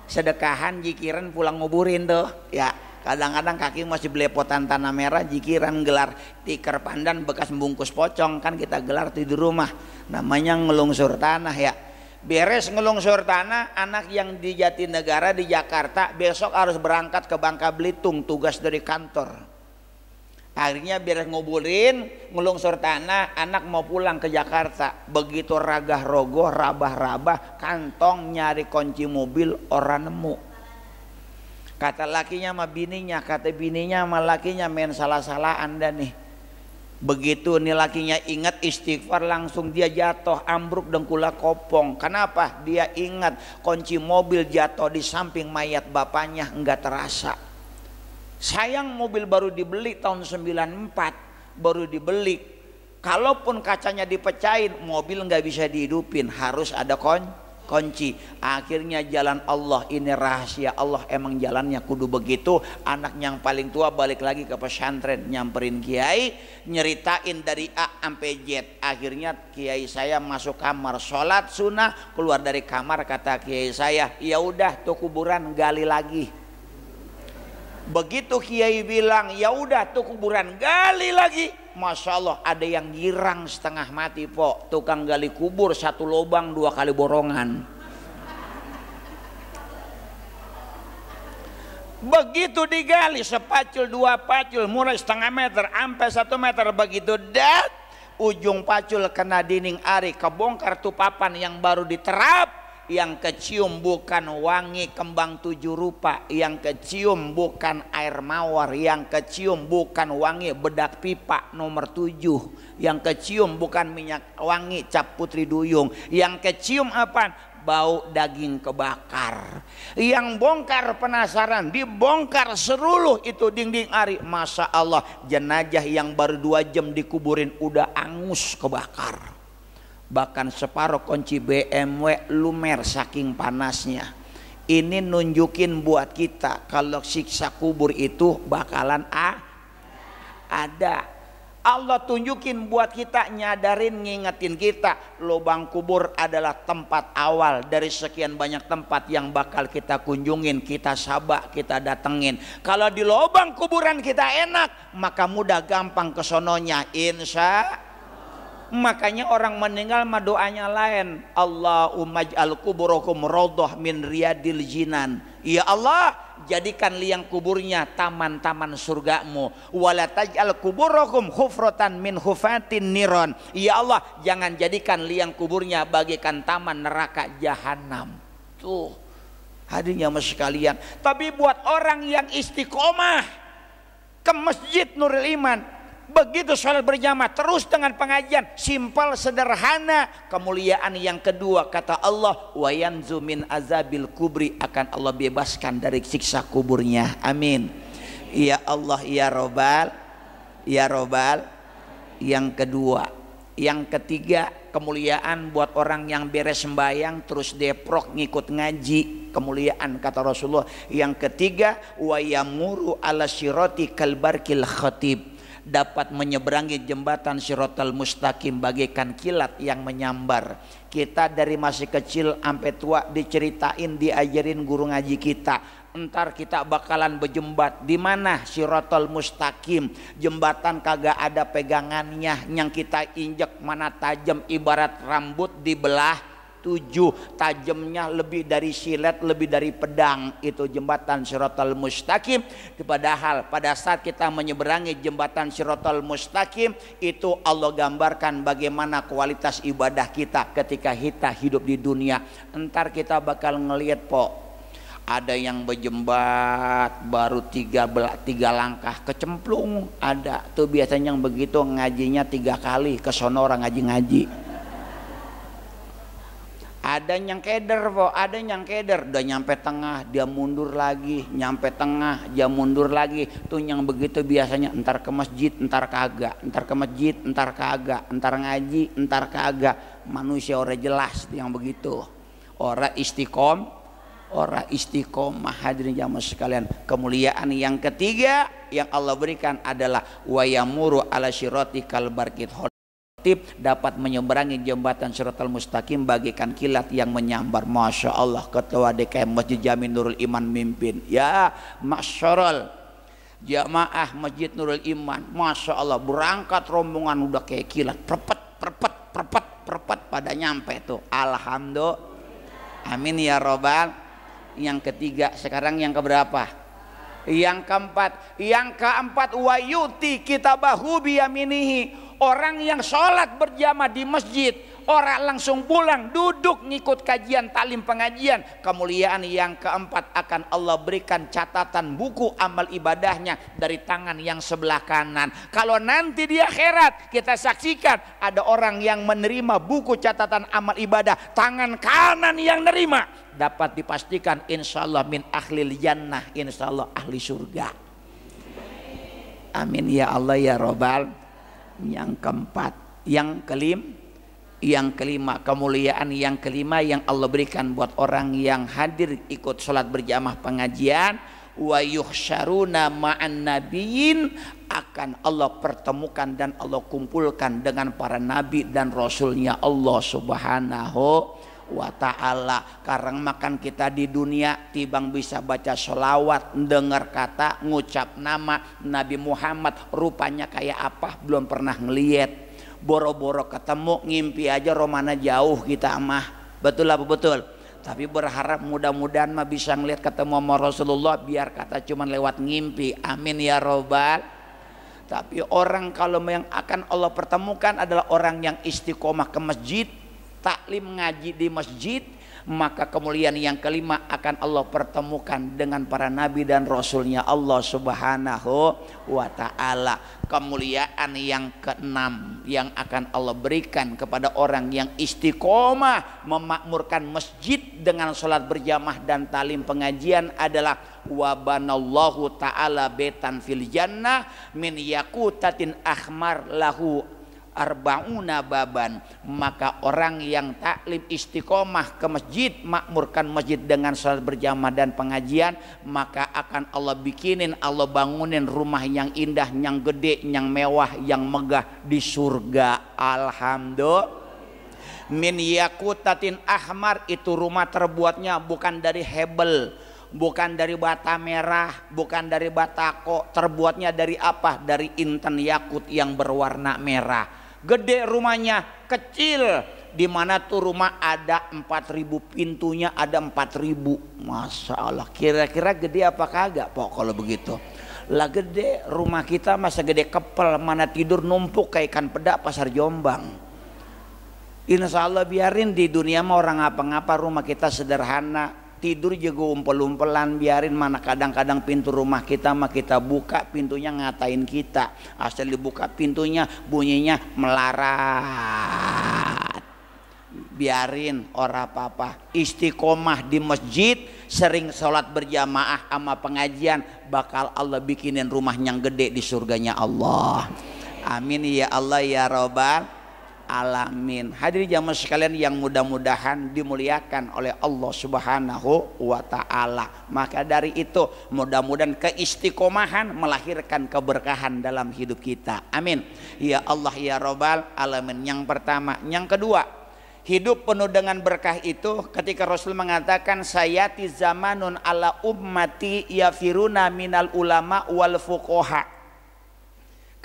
S3: Sedekahan jikiran pulang nguburin tuh ya, kadang-kadang kaki masih belepotan tanah merah, jikiran gelar tikar pandan bekas bungkus pocong, kan kita gelar di rumah, namanya ngelungsur tanah ya. Beres ngelungsur tanah, anak yang di Jatinegara di Jakarta besok harus berangkat ke Bangka Belitung, tugas dari kantor. Akhirnya beres nguburin, ngelungsur tanah, anak mau pulang ke Jakarta. Begitu ragah rogoh, rabah-rabah, kantong nyari kunci mobil, orang nemu. Kata lakinya sama bininya, kata bininya sama lakinya, main salah-salah anda nih. Begitu nih lakinya ingat istighfar, langsung dia jatuh ambruk dengkula kopong. Kenapa? Dia ingat kunci mobil jatuh di samping mayat bapaknya, enggak terasa. Sayang mobil baru dibeli tahun 94, baru dibeli. Kalaupun kacanya dipecahin, mobil nggak bisa dihidupin, harus ada kunci. Akhirnya jalan Allah, ini rahasia Allah, emang jalannya kudu begitu. Anak yang paling tua balik lagi ke pesantren, nyamperin kiai, nyeritain dari A sampai Z. Akhirnya kiai saya masuk kamar, sholat sunnah, keluar dari kamar, kata kiai saya, ya udah tuh kuburan gali lagi. Begitu kiai bilang ya udah tuh kuburan gali lagi, masya Allah ada yang girang setengah mati po, tukang gali kubur 1 lubang 2 kali borongan. Begitu digali sepacul 2 pacul, mulai setengah meter sampai 1 meter, begitu dat ujung pacul kena dinding ari, kebongkar tuh papan yang baru diterap. Yang kecium bukan wangi kembang 7 rupa, yang kecium bukan air mawar, yang kecium bukan wangi bedak pipa nomor 7, yang kecium bukan minyak wangi cap putri duyung, yang kecium apa? Bau daging kebakar. Yang bongkar penasaran, dibongkar seluruh itu dinding ari, masya Allah jenazah yang baru 2 jam dikuburin udah angus kebakar. Bahkan separuh kunci BMW lumer saking panasnya. Ini nunjukin buat kita kalau siksa kubur itu bakalan ada. Allah tunjukin buat kita, nyadarin, ngingetin kita, lubang kubur adalah tempat awal dari sekian banyak tempat yang bakal kita kunjungin, kita sabak, kita datengin. Kalau di lubang kuburan kita enak, maka mudah gampang kesononya, insya. Makanya orang meninggal mah doanya lain, Allahumma ij'al kuburakum raudhah min riyadil jinan. Ya Allah, jadikan liang kuburnya taman-taman surgamu. Wala taj'al kuburakum hufratan min hufatin niron. Ya Allah, jangan jadikan liang kuburnya bagikan taman neraka jahanam. Tuh hadirnya mas sekalian. Tapi buat orang yang istiqomah ke masjid Nurul Iman, begitu sholat berjamaah terus dengan pengajian simpel sederhana, kemuliaan yang kedua kata Allah, wa yanzu min azabil kubri, akan Allah bebaskan dari siksa kuburnya. Amin ya Allah ya Robbal ya Robbal. Yang kedua, yang ketiga, kemuliaan buat orang yang beres sembahyang terus deprok ngikut ngaji, kemuliaan kata Rasulullah. Yang ketiga, wa yamuru ala sirati kalbarkil khatib, dapat menyeberangi jembatan Shiratal Mustaqim bagaikan kilat yang menyambar. Kita dari masih kecil sampai tua diceritain, diajarin guru ngaji kita, entar kita bakalan berjembat di mana Shiratal Mustaqim, jembatan kagak ada pegangannya, yang kita injek mana tajam ibarat rambut dibelah 7, tajamnya lebih dari silet, lebih dari pedang. Itu jembatan Shiratal Mustaqim. Padahal pada saat kita menyeberangi jembatan Shiratal Mustaqim, itu Allah gambarkan bagaimana kualitas ibadah kita ketika kita hidup di dunia. Entar kita bakal ngelihat ada yang berjembat baru 3 langkah kecemplung, ada tuh biasanya yang begitu ngajinya 3 kali ke sono orang ngaji. Ada yang keder, ada yang keder, udah nyampe tengah dia mundur lagi, nyampe tengah dia mundur lagi. Tuh yang begitu biasanya entar ke masjid, entar kagak, entar ke masjid, entar kagak, entar ngaji, entar kagak. Manusia orang jelas yang begitu. Orang istiqomah hadirin jamaah sekalian. Kemuliaan yang ketiga yang Allah berikan adalah wayamuru ala syirati kal barqit, dapat menyeberangi jembatan Shiratal Mustaqim bagaikan kilat yang menyambar. Masya Allah, ketua DKM Masjid Jami Nurul Iman mimpin. Ya masyarul jamaah Masjid Nurul Iman, Masya Allah, berangkat rombongan udah kayak kilat, perpet pada nyampe tuh. Alhamdulillah, amin ya robbal. Yang ketiga, sekarang yang keberapa? Yang keempat wayuti kitabahu biyaminihi. Orang yang sholat berjamaah di masjid, orang langsung pulang duduk ngikut kajian talim pengajian. Kemuliaan yang keempat akan Allah berikan catatan buku amal ibadahnya dari tangan yang sebelah kanan. Kalau nanti di akhirat kita saksikan ada orang yang menerima buku catatan amal ibadah, tangan kanan yang nerima, dapat dipastikan insya Allah min ahlil jannah, insya Allah ahli surga. Amin ya Allah ya robbal. Yang keempat, yang kelima, kemuliaan yang kelima yang Allah berikan buat orang yang hadir ikut sholat berjamaah pengajian, wa yuhsyaruna ma'an nabiyyin, akan Allah pertemukan dan Allah kumpulkan dengan para nabi dan rasulnya Allah subhanahu wa ta'ala. Karang makan kita di dunia tibang bisa baca sholawat, dengar kata, ngucap nama Nabi Muhammad, rupanya kayak apa belum pernah ngeliat. Boro-boro ketemu ngimpi aja romana jauh kita mah. Betul apa betul? Tapi berharap mudah-mudahan mah bisa ngeliat ketemu sama Rasulullah, biar kata cuman lewat ngimpi. Amin ya robbal. Tapi orang kalau yang akan Allah pertemukan adalah orang yang istiqomah ke masjid, taklim ngaji di masjid, maka kemuliaan yang kelima akan Allah pertemukan dengan para nabi dan rasulnya Allah subhanahu wa ta'ala. Kemuliaan yang keenam yang akan Allah berikan kepada orang yang istiqomah memakmurkan masjid dengan sholat berjamaah dan talim pengajian adalah wabanallahu ta'ala betan fil jannah min yakutatin ahmar lahu arba'una baban. Maka orang yang taklim istiqomah ke masjid, makmurkan masjid dengan salat berjamaah dan pengajian, maka akan Allah bikinin, Allah bangunin rumah yang indah, yang gede, yang mewah, yang megah di surga. Alhamdulillah. Min yakutatin ahmar, itu rumah terbuatnya bukan dari hebel, bukan dari bata merah, bukan dari batako, terbuatnya dari apa? Dari intan yakut yang berwarna merah. Gede rumahnya, kecil. Di mana tuh rumah ada 4.000 pintunya, ada 4.000. Masya Allah, kira-kira gede apa kagak pok kalau begitu? Lah gede, rumah kita masa gede kepel, mana tidur numpuk kayak ikan pedak pasar Jombang. Insya Allah biarin di dunia mah orang ngapa-ngapa, rumah kita sederhana. Tidur juga umpel-umpelan, biarin, mana kadang-kadang pintu rumah kita mah kita buka pintunya ngatain kita, asal dibuka pintunya bunyinya melarat. Biarin, ora apa-apa. Istiqomah di masjid, sering sholat berjamaah sama pengajian, bakal Allah bikinin rumah yang gede di surganya Allah. Amin ya Allah ya robbal. alamin. Hadirin jamaah sekalian yang mudah-mudahan dimuliakan oleh Allah Subhanahu wa taala. Maka dari itu mudah-mudahan keistiqomahan melahirkan keberkahan dalam hidup kita. Amin. Ya Allah ya Rabbal alamin. Yang pertama, yang kedua, hidup penuh dengan berkah itu ketika Rasul mengatakan sayati zamanun ala ummati yafiruna minal ulama wal fuqaha.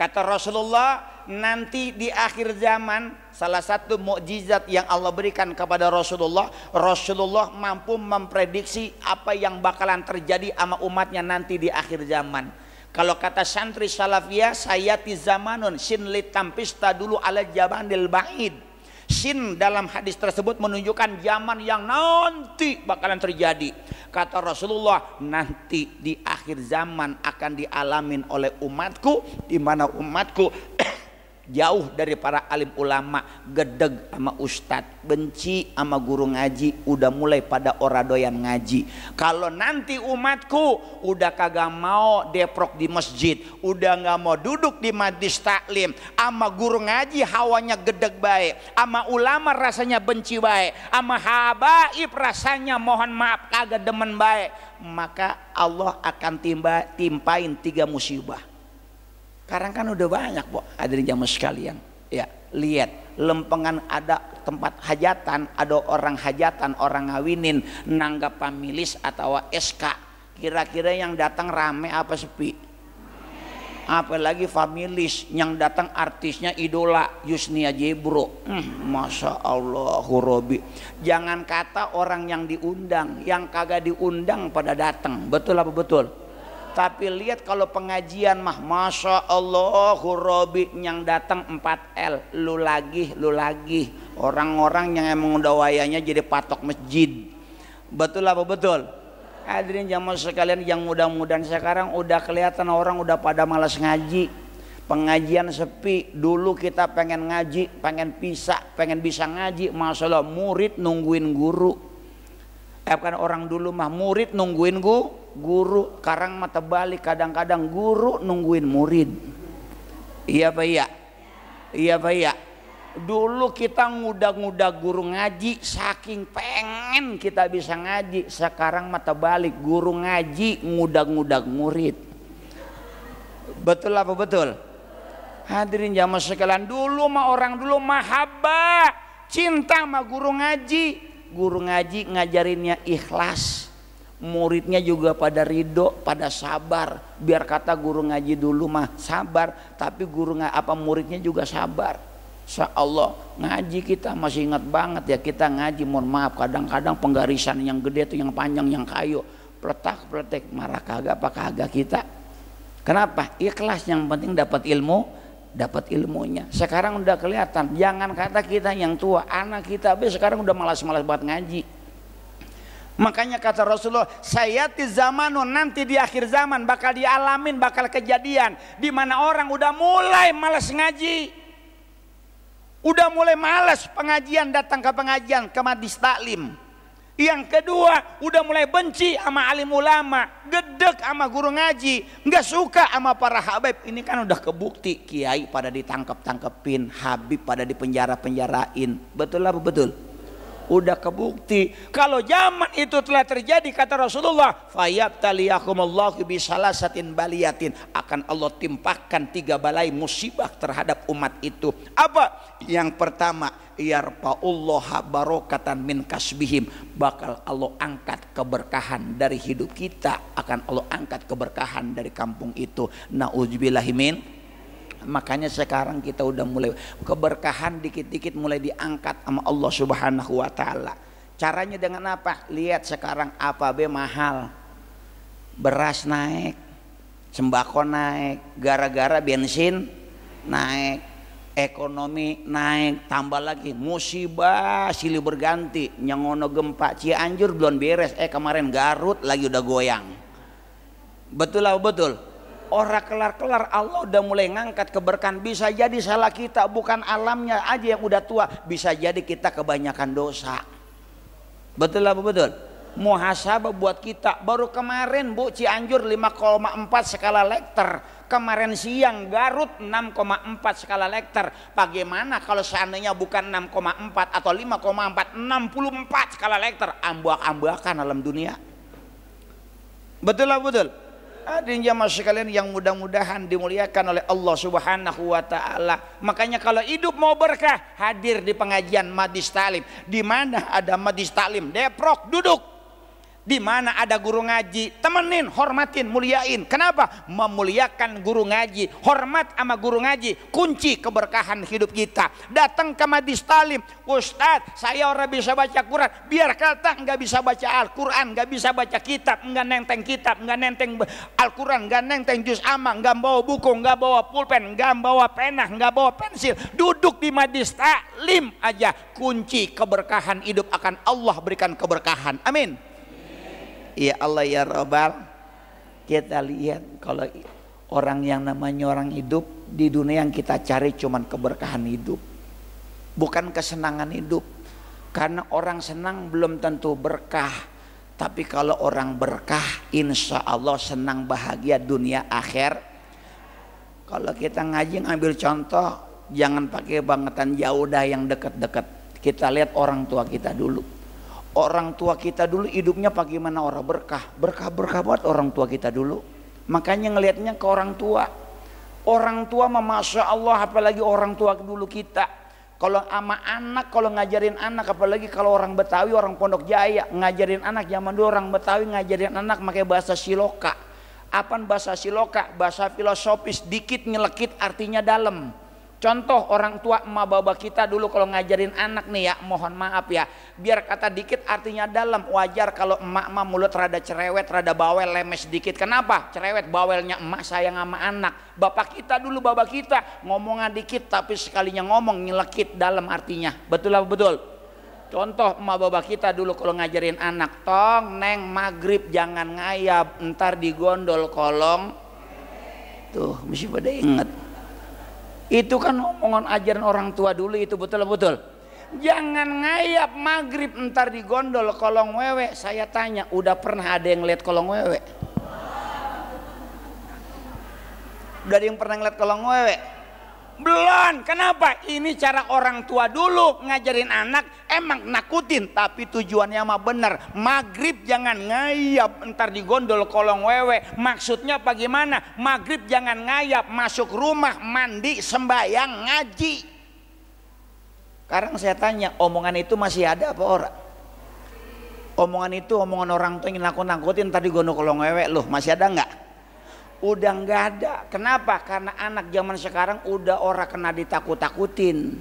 S3: Kata Rasulullah, nanti di akhir zaman salah satu mukjizat yang Allah berikan kepada Rasulullah, Rasulullah mampu memprediksi apa yang bakalan terjadi sama umatnya nanti di akhir zaman. Kalau kata santri salafiyah, sayati zamanun sin litampista dulu ala jabanil ba'id. Sin dalam hadis tersebut menunjukkan zaman yang nanti bakalan terjadi. Kata Rasulullah, nanti di akhir zaman akan dialamin oleh umatku, di mana umatku jauh dari para alim ulama, gedeg sama ustad, benci sama guru ngaji, udah mulai pada ora doyan ngaji. Kalau nanti umatku udah kagak mau deprok di masjid, udah nggak mau duduk di majlis taklim, sama guru ngaji hawanya gedeg baik, sama ulama rasanya benci baik, sama habaib rasanya mohon maaf kagak demen baik, maka Allah akan timpain 3 musibah. Sekarang kan udah banyak, Bu, hadirin jamaah sekalian. Ya, lihat, lempengan ada tempat hajatan, ada orang hajatan, orang ngawinin, nanggap pamilis atau SK. Kira-kira yang datang rame apa sepi? Apalagi familis, yang datang artisnya idola Yusnia Jebro. Masya Allah, Robi. Jangan kata orang yang diundang, yang kagak diundang pada datang. Betul apa betul? Tapi lihat kalau pengajian mah Masya Allah Robi, yang datang 4L, lu lagi. Orang-orang yang emang udah wayanya jadi patok masjid. Betul apa betul? Hadirin jamaah sekalian yang mudah-mudahan sekarang udah kelihatan orang udah pada malas ngaji. Pengajian sepi. Dulu kita pengen ngaji, pengen bisa ngaji. Masya Allah, murid nungguin guru. Kan orang dulu mah murid nungguin guru. Sekarang mah terbalik, kadang-kadang guru nungguin murid. Iya Pak ya? Iya Pak ya? Dulu kita ngudak-ngudak guru ngaji, saking pengen kita bisa ngaji. Sekarang mah terbalik, guru ngaji ngudak-ngudak murid. Betul apa betul? Hadirin jamaah sekalian, dulu mah orang dulu mahabbah, cinta sama guru ngaji. Guru ngaji ngajarinnya ikhlas, muridnya juga pada ridho, pada sabar. Biar kata guru ngaji dulu mah sabar, tapi muridnya juga sabar. Insya Allah ngaji kita masih ingat banget ya, kita ngaji mohon maaf kadang-kadang penggarisan yang gede tuh, yang panjang, yang kayu, peletak marah kagak apa kagak kita. Kenapa? Ikhlas, yang penting dapat ilmunya. Sekarang udah kelihatan, jangan kata kita yang tua, anak kita sekarang udah malas-malas buat ngaji. Makanya kata Rasulullah, sayati zamanun, nanti di akhir zaman bakal dialamin, bakal kejadian di mana orang udah mulai malas ngaji, udah mulai malas pengajian, datang ke pengajian, ke majlis taklim. Yang kedua, udah mulai benci sama alim ulama, gedek sama guru ngaji, nggak suka sama para habib. Ini kan udah kebukti, kiai pada ditangkep-tangkepin, habib pada dipenjara-penjarain. Betul apa betul? Udah kebukti. Kalau zaman itu telah terjadi, kata Rasulullah, fayabtaliyakumullahu bisalasatin baliyatin, akan Allah timpakan 3 balai musibah terhadap umat itu. Apa? Yang pertama, yarfa'ullaha barokatan min kasbihim, bakal Allah angkat keberkahan dari hidup kita, akan Allah angkat keberkahan dari kampung itu. Na'udzubillahimin. Makanya sekarang kita udah mulai keberkahan dikit-dikit mulai diangkat sama Allah Subhanahu wa taala. Caranya dengan apa? Lihat sekarang apa mahal. Beras naik, sembako naik, gara-gara bensin naik, ekonomi naik, tambah lagi musibah silih berganti. Nyangono gempa Cianjur belum beres, kemarin Garut lagi udah goyang. Betul lah betul. Orang kelar-kelar Allah udah mulai ngangkat keberkahan. Bisa jadi salah kita, bukan alamnya aja yang udah tua, bisa jadi kita kebanyakan dosa. Betul apa betul? Muhasabah buat kita. Baru kemarin Bu, Cianjur 5,4 skala Richter, Kemarin siang Garut 6,4 skala Richter. Bagaimana kalau seandainya bukan 6,4 atau 5,4, 64 skala Richter? Ambak-ambakan alam dunia. Betul lah, betul. Hadirin jamaah sekalian yang mudah-mudahan dimuliakan oleh Allah Subhanahu wa taala. Makanya kalau hidup mau berkah, hadir di pengajian Majlis Taklim. Di mana ada Majlis Taklim? Deprok, duduk. Di mana ada guru ngaji, temenin, hormatin, muliain. Kenapa? Memuliakan guru ngaji, hormat sama guru ngaji, kunci keberkahan hidup kita. Datang ke Majlis Taklim, Ustadz, saya orang bisa baca Quran. Biar kata nggak bisa baca Al-Quran, nggak bisa baca kitab, nggak nenteng Al-Quran, nggak nenteng juz amma, nggak bawa buku, nggak bawa pulpen, nggak bawa pena, nggak bawa pensil. Duduk di Majlis Taklim aja, kunci keberkahan hidup akan Allah berikan keberkahan. Amin. Ya Allah ya Rabbal, kita lihat kalau orang yang namanya orang hidup di dunia yang kita cari cuman keberkahan hidup, bukan kesenangan hidup. Karena orang senang belum tentu berkah, tapi kalau orang berkah insya Allah senang bahagia dunia akhir. Kalau kita ngaji ngambil contoh, jangan pakai bangetan jauh dah, yang dekat-dekat. Kita lihat orang tua kita dulu. Orang tua kita dulu hidupnya bagaimana, orang berkah buat orang tua kita dulu. Makanya ngelihatnya ke orang tua. Orang tua masya Allah, apalagi orang tua dulu kita. Kalau sama anak, kalau ngajarin anak, apalagi kalau orang Betawi, orang Pondok Jaya ngajarin anak zaman dulu, orang Betawi ngajarin anak pakai bahasa siloka. Apaan bahasa siloka? Bahasa filosofis, dikit nyelekit artinya dalam. Contoh orang tua emak bapak kita dulu kalau ngajarin anak nih ya, mohon maaf ya, biar kata dikit artinya dalam. Wajar kalau emak mulut rada cerewet, rada bawel, lemes sedikit. Kenapa? Cerewet bawelnya emak sayang sama anak. Bapak kita dulu, bapak kita ngomongnya dikit tapi sekalinya ngomong nyelekit dalam artinya. Betul apa betul? Contoh emak bapak kita dulu kalau ngajarin anak, tong neng maghrib jangan ngayap, ntar digondol kolong. Tuh mesti pada inget. Itu kan omongan ajaran orang tua dulu, itu betul-betul. Jangan ngayap maghrib ntar digondol kolong wewe. Saya tanya, udah pernah ada yang lihat kolong wewe? Udah ada yang pernah ngeliat kolong wewe? Belum. Kenapa? Ini cara orang tua dulu ngajarin anak, emang nakutin tapi tujuannya mah bener. Maghrib jangan ngayap ntar digondol kolong wewe. Maksudnya bagaimana? Maghrib jangan ngayap, masuk rumah mandi sembahyang ngaji. Sekarang saya tanya, omongan itu masih ada apa ora? Omongan itu omongan orang tua yang nakut-nakutin tadi gondol kolong wewe, loh masih ada nggak? Udah nggak ada. Kenapa? Karena anak zaman sekarang udah orang kena ditakut-takutin.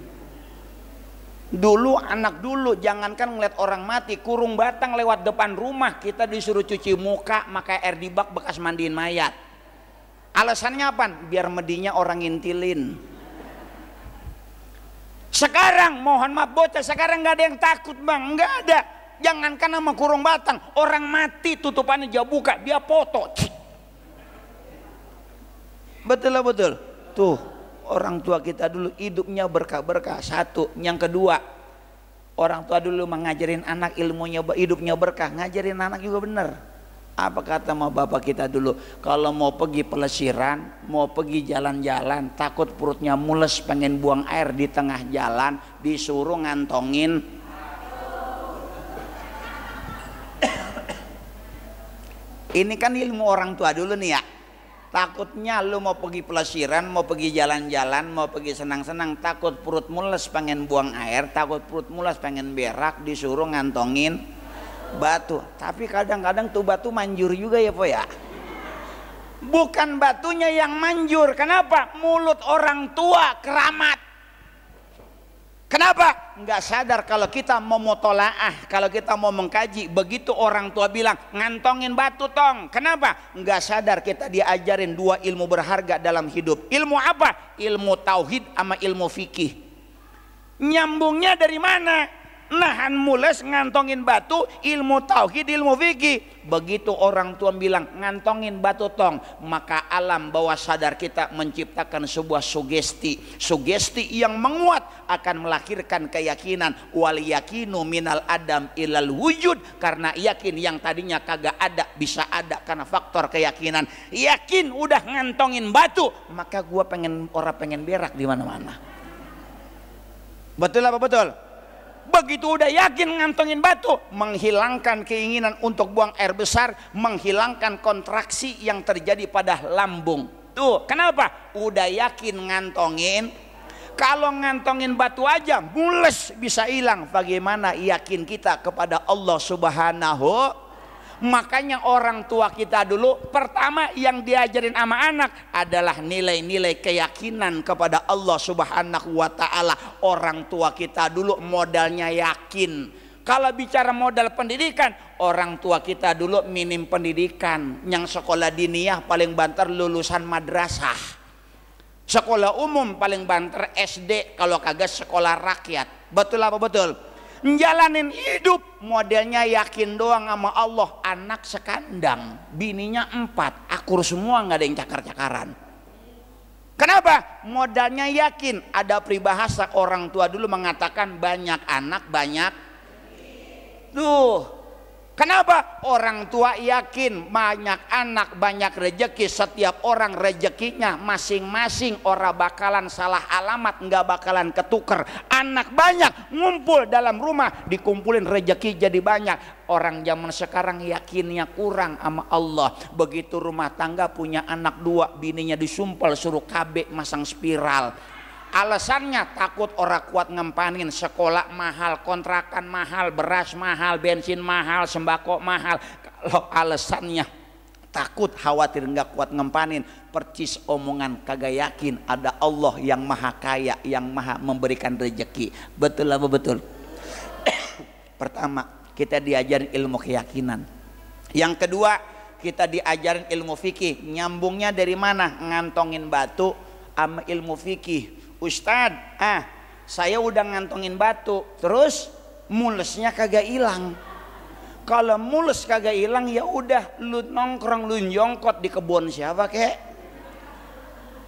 S3: Dulu anak dulu jangankan ngeliat orang mati, kurung batang lewat depan rumah kita disuruh cuci muka, pakai air di bak bekas mandiin mayat. Alasannya apa? Biar medinya orang ngintilin. Sekarang mohon maaf bocah sekarang nggak ada yang takut bang, nggak ada. Jangankan sama kurung batang, orang mati tutupannya jauh buka, dia foto. Betul lah betul. Tuh orang tua kita dulu hidupnya berkah-berkah. Satu. Yang kedua, orang tua dulu mengajarin anak ilmunya hidupnya berkah. Ngajarin anak juga bener. Apa kata sama bapak kita dulu? Kalau mau pergi pelesiran, mau pergi jalan-jalan, takut perutnya mules pengen buang air di tengah jalan, disuruh ngantongin ini kan ilmu orang tua dulu nih ya. Takutnya lu mau pergi pelesiran, mau pergi jalan-jalan, mau pergi senang-senang, takut perut mules pengen buang air, takut perut mules pengen berak, disuruh ngantongin batu. Tapi kadang-kadang tuh batu manjur juga ya po ya. Bukan batunya yang manjur. Kenapa? Mulut orang tua keramat. Kenapa? Nggak sadar kalau kita mau mutolaah, kalau kita mau mengkaji, begitu orang tua bilang ngantongin batu tong. Kenapa? Nggak sadar kita diajarin dua ilmu berharga dalam hidup. Ilmu apa? Ilmu tauhid sama ilmu fikih. Nyambungnya dari mana? Nahan mules ngantongin batu, ilmu tauhid, ilmu fikih. Begitu orang tua bilang ngantongin batu tong, maka alam bawah sadar kita menciptakan sebuah sugesti yang menguat. akan melahirkan keyakinan. Wal yakinu minal adam ilal wujud, karena yakin yang tadinya kagak ada bisa ada karena faktor keyakinan. Yakin udah ngantongin batu, maka gua pengen berak di mana-mana. Betul apa betul? Begitu udah yakin ngantongin batu, menghilangkan keinginan untuk buang air besar, menghilangkan kontraksi yang terjadi pada lambung. Tuh, kenapa? Udah yakin ngantongin. Kalau ngantongin batu aja mules bisa hilang, bagaimana yakin kita kepada Allah Subhanahu. Makanya orang tua kita dulu pertama yang diajarin sama anak adalah nilai-nilai keyakinan kepada Allah Subhanahu wa taala. Orang tua kita dulu modalnya yakin. Kalau bicara modal pendidikan, orang tua kita dulu minim pendidikan. Yang sekolah diniyah paling banter lulusan madrasah. Sekolah umum paling banter SD, kalau kagak sekolah rakyat. Betul apa betul? Menjalanin hidup modelnya yakin doang sama Allah. Anak sekandang, bininya 4, akur semua, nggak ada yang cakar-cakaran. Kenapa? Modalnya yakin. Ada peribahasa orang tua dulu mengatakan banyak anak banyak. Tuh, kenapa? Orang tua yakin banyak anak banyak rejeki. Setiap orang rejekinya masing-masing, orang bakalan salah alamat, nggak bakalan ketuker. Anak banyak ngumpul dalam rumah, dikumpulin rejeki jadi banyak. Orang zaman sekarang yakinnya kurang sama Allah. Begitu rumah tangga punya anak 2, bininya disumpel suruh KB masang spiral. Alasannya takut orang kuat ngempanin, sekolah mahal, kontrakan mahal, beras mahal, bensin mahal, sembako mahal. Kalau alasannya takut, khawatir nggak kuat ngempanin, percis omongan kagak yakin ada Allah yang maha kaya, yang maha memberikan rezeki. Betul apa betul? Pertama, kita diajarin ilmu keyakinan. Yang kedua, kita diajarin ilmu fikih. Nyambungnya dari mana? Ngantongin batu sama ilmu fikih. Ustadz, saya udah ngantongin batu, terus mulesnya kagak hilang. Kalau mules kagak hilang, ya udah lu nongkrong, lu jongkot di kebun siapa kek.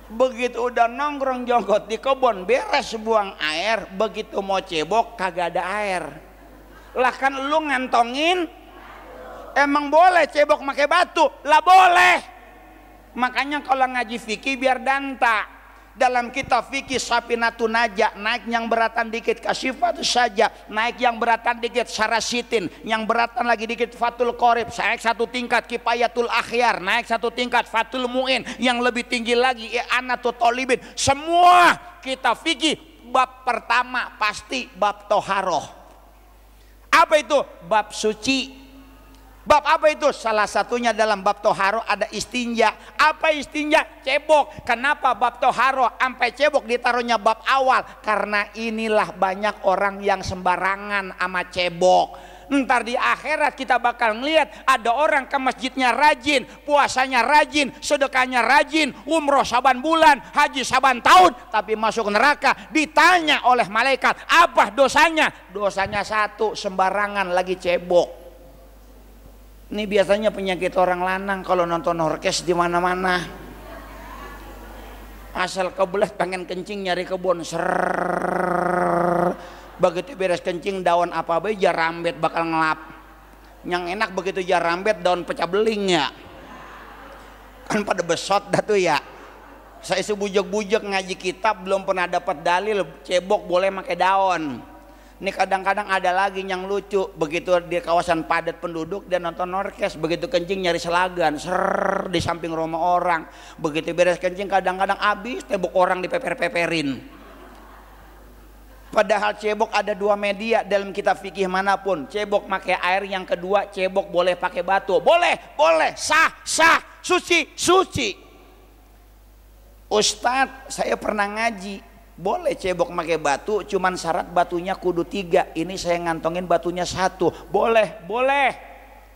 S3: Begitu udah nongkrong jongkot di kebun, beres buang air, begitu mau cebok kagak ada air. Lah kan lu ngantongin, emang boleh cebok pakai batu? Lah boleh. Makanya kalau ngaji fikih biar danta. Dalam kitab fikih Safinatun Najah, naik yang beratan dikit Kasyifatus Saja, naik yang beratan dikit Sarasitin, yang beratan lagi dikit Fathul Qorib, naik 1 tingkat Kifayatul Akhyar, naik 1 tingkat Fathul Mu'in, yang lebih tinggi lagi I'anatul Thalibin. Semua kitab fikih bab pertama pasti bab toharoh. Apa itu? Bab suci. Bab apa itu? Salah satunya dalam bab toharo ada istinja. Apa istinja? Cebok. Kenapa bab toharo sampai cebok ditaruhnya bab awal? Karena inilah banyak orang yang sembarangan sama cebok. Ntar di akhirat kita bakal ngeliat ada orang ke masjidnya rajin, puasanya rajin, sedekahnya rajin, umroh saban bulan, haji saban tahun, tapi masuk neraka. Ditanya oleh malaikat, apa dosanya? Dosanya 1, sembarangan lagi cebok. Ini biasanya penyakit orang lanang kalau nonton orkes di mana-mana. Asal kebelet pengen kencing nyari kebun, begitu beres kencing daun apa be jarambet bakal ngelap. Yang enak begitu jarambet daun pecah beling ya. Kan pada besot dah tuh ya. Saya sebujak-bujak ngaji kitab belum pernah dapat dalil cebok boleh pakai daun. Ini kadang-kadang ada lagi yang lucu, begitu di kawasan padat penduduk dia nonton orkes, begitu kencing nyari selagan, di samping rumah orang. Begitu beres kencing kadang-kadang habis cebok orang dipeper-peperin. Padahal cebok ada 2 media dalam kitab fikih manapun. Cebok pakai air, yang kedua cebok boleh pakai batu. Boleh, sah, suci. Ustadz, saya pernah ngaji. Boleh cebok pakai batu, cuman syarat batunya kudu 3. Ini saya ngantongin batunya 1. Boleh.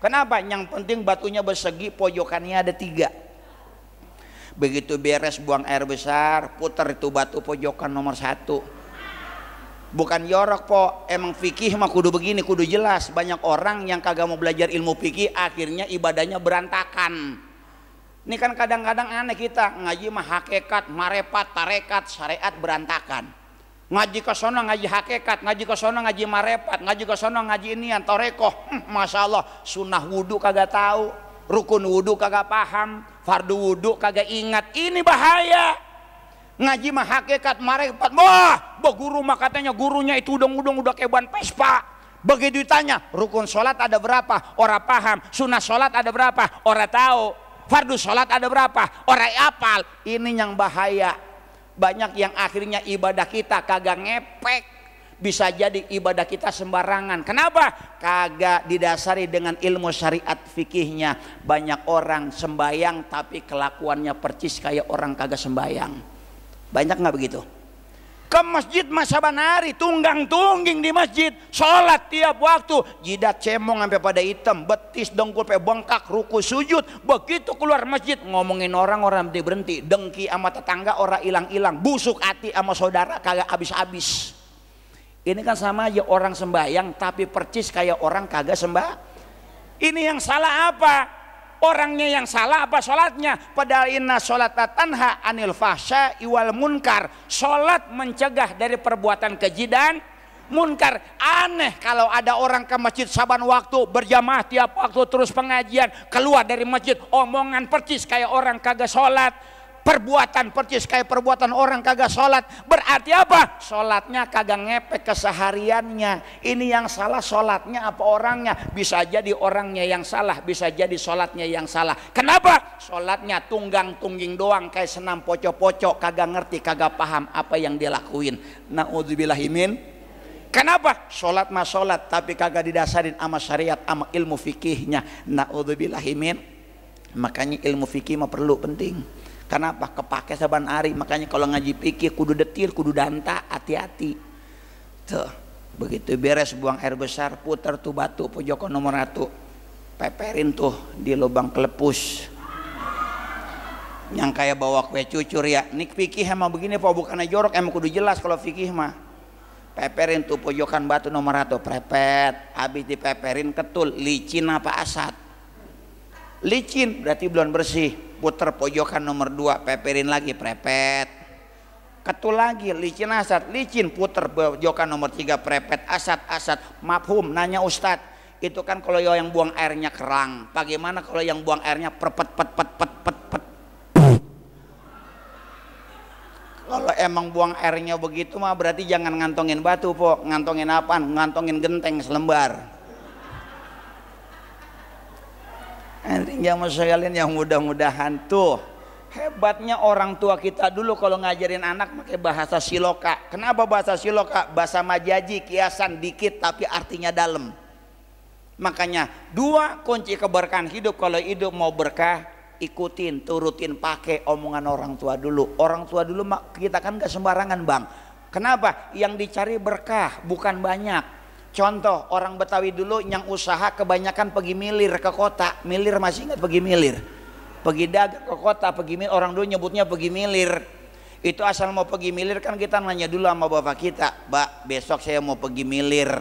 S3: Kenapa? Yang penting batunya persegi, pojokannya ada 3. Begitu beres buang air besar, putar itu batu pojokan nomor 1. Bukan jorok po, emang fikih mah kudu begini, kudu jelas. Banyak orang yang kagak mau belajar ilmu fikih, akhirnya ibadahnya berantakan. Ini kan kadang-kadang aneh kita ngaji mah hakikat, marepat, tarekat, syariat berantakan. Ngaji ke sono ngaji hakikat, ngaji ke sono ngaji marifat, ngaji ke sono ngaji inian torekoh. Masya Allah, sunnah wudu kagak tahu, rukun wudu kagak paham, fardu wudu kagak ingat. Ini bahaya. Ngaji mah hakikat marifat, wah guru mah katanya gurunya itu udang-udang udah kayak ban Vespa. Begitu ditanya rukun sholat ada berapa, ora paham. Sunnah sholat ada berapa, ora tahu. Fardu sholat ada berapa, ora apal. Ini yang bahaya. Banyak yang akhirnya ibadah kita kagak ngepek. Bisa jadi ibadah kita sembarangan. Kenapa? Kagak didasari dengan ilmu syariat fikihnya. Banyak orang sembayang tapi kelakuannya percis kayak orang kagak sembayang. Banyak nggak begitu? Ke masjid masa banari, tunggang-tungging di masjid, sholat tiap waktu, jidat cemong sampai pada hitam, betis dengkul sampai bengkak, ruku sujud. Begitu keluar masjid ngomongin orang berhenti, dengki sama tetangga orang hilang-hilang, busuk hati sama saudara kagak habis-habis. Ini kan sama aja orang sembahyang tapi percis kayak orang kagak sembah. Ini yang salah apa? Orangnya yang salah apa sholatnya? Padahal inna sholata tanha anil fahsya iwal munkar. Sholat mencegah dari perbuatan keji dan munkar. Aneh kalau ada orang ke masjid saban waktu, berjamaah tiap waktu, terus pengajian, keluar dari masjid omongan percis kayak orang kagak sholat, perbuatan percis kayak perbuatan orang kagak sholat. Berarti apa? Sholatnya kagak ngepek kesehariannya. Ini yang salah sholatnya apa orangnya? Bisa jadi orangnya yang salah, bisa jadi sholatnya yang salah. Kenapa? Sholatnya tunggang-tungging doang kayak senam pocok-pocok, kagak ngerti, kagak paham apa yang dia lakuin. Na'udzubillahimin. Kenapa? Sholat mah sholat tapi kagak didasarin sama syariat, sama ilmu fikihnya. Na'udzubillahimin. Makanya ilmu fikih mah perlu, penting. Kenapa? Kepake saban hari. Makanya kalau ngaji fikih kudu detil, kudu danta, hati-hati. Tuh, begitu beres buang air besar, putar tuh batu pojokan nomor 1, peperin tuh di lubang kelepus. Yang kayak bawa kue cucur ya. Nik fikih emang begini pak, bukannya jorok, emang kudu jelas kalau fikih mah. Peperin tuh pojokan batu nomor 1, prepet. Habis dipeperin ketul, licin apa asat? Licin berarti belum bersih. Puter pojokan nomor 2, peperin lagi, prepet. Ketul lagi, licin asat, licin, puter pojokan nomor 3, prepet, asat, asat. Mafhum, nanya ustad, itu kan kalau yang buang airnya kerang, bagaimana kalau yang buang airnya perpet pet pet pet pet pet? Kalau emang buang airnya begitu mah berarti jangan ngantongin batu po, ngantongin apaan? Ngantongin genteng selembar. Jamaah sekalian yang mudah-mudahan tuh hebatnya orang tua kita dulu kalau ngajarin anak pakai bahasa siloka. Kenapa bahasa siloka? Bahasa majaji, kiasan dikit tapi artinya dalam. Makanya 2 kunci keberkahan hidup. Kalau hidup mau berkah, ikutin, turutin, pakai omongan orang tua dulu. Orang tua dulu kita kan gak sembarangan bang. Kenapa? Yang dicari berkah bukan banyak. Contoh orang Betawi dulu yang usaha kebanyakan pergi milir ke kota. Milir masih ingat pergi milir? Pergi dagang ke kota, pergi milir. Orang dulu nyebutnya pergi milir. Itu asal mau pergi milir kan kita nanya dulu sama bapak kita, Mbak besok saya mau pergi milir.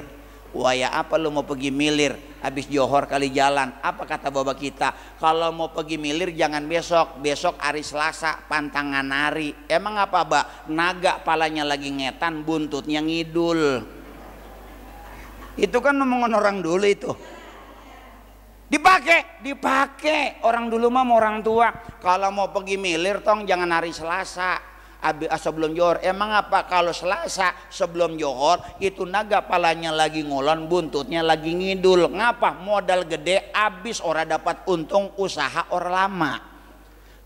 S3: Wah ya apa lu mau pergi milir? Habis johor kali jalan. Apa kata bapak kita? Kalau mau pergi milir jangan besok. Besok hari Selasa pantangan hari. Emang apa Mbak? Naga palanya lagi ngetan, buntutnya ngidul. Itu kan omongan orang dulu itu. Dipakai orang dulu mah orang tua. Kalau mau pergi milir tong jangan hari Selasa sebelum johor. Emang apa kalau Selasa sebelum johor itu naga palanya lagi ngolon, buntutnya lagi ngidul. Ngapa? Modal gede habis, orang dapat untung, usaha orang lama.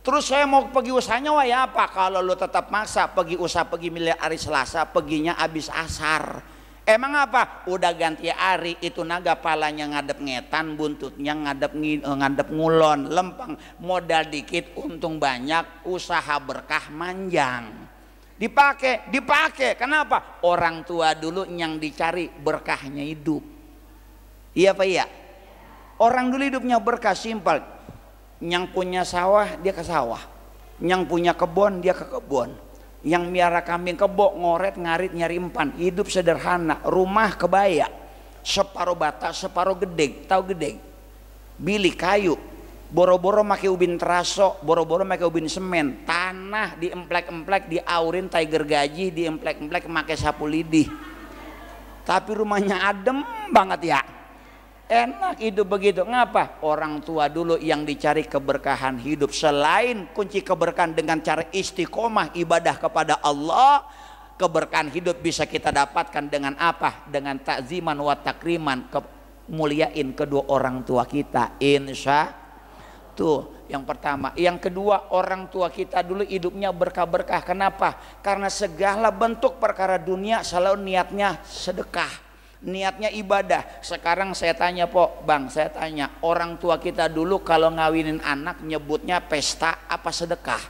S3: Terus saya mau pergi usahanya wah ya apa? Kalau lu tetap maksa pergi usaha pergi milir hari Selasa, perginya habis asar. Emang apa? Udah ganti hari itu naga palanya ngadep ngetan, buntutnya ngadep ngulon, lempeng. Modal dikit untung banyak, usaha berkah manjang. Dipakai. Kenapa? Orang tua dulu yang dicari berkahnya hidup. Iya apa iya? Orang dulu hidupnya berkah simpel. Yang punya sawah dia ke sawah, yang punya kebun dia ke kebun. Yang miara kambing kebo, ngoret, ngarit, nyari empan. Hidup sederhana, rumah kebaya, separuh bata, separuh gedeg. Tahu gedeg? Bilik kayu. boro-boro make ubin teraso, boro-boro make ubin semen, tanah diemplek-emplek, diaurin tiger gaji, diemplek-emplek make sapu lidi. Tapi rumahnya adem banget ya, enak hidup begitu. Ngapa? Orang tua dulu yang dicari keberkahan hidup. Selain kunci keberkahan dengan cara istiqomah ibadah kepada Allah, keberkahan hidup bisa kita dapatkan dengan apa? Dengan takziman wa takriman, muliain kedua orang tua kita, insya. Tuh yang pertama. Yang kedua, orang tua kita dulu hidupnya berkah-berkah. Kenapa? Karena segala bentuk perkara dunia selalu niatnya sedekah, niatnya ibadah. Sekarang saya tanya Bang, saya tanya, orang tua kita dulu kalau ngawinin anak nyebutnya pesta apa sedekah?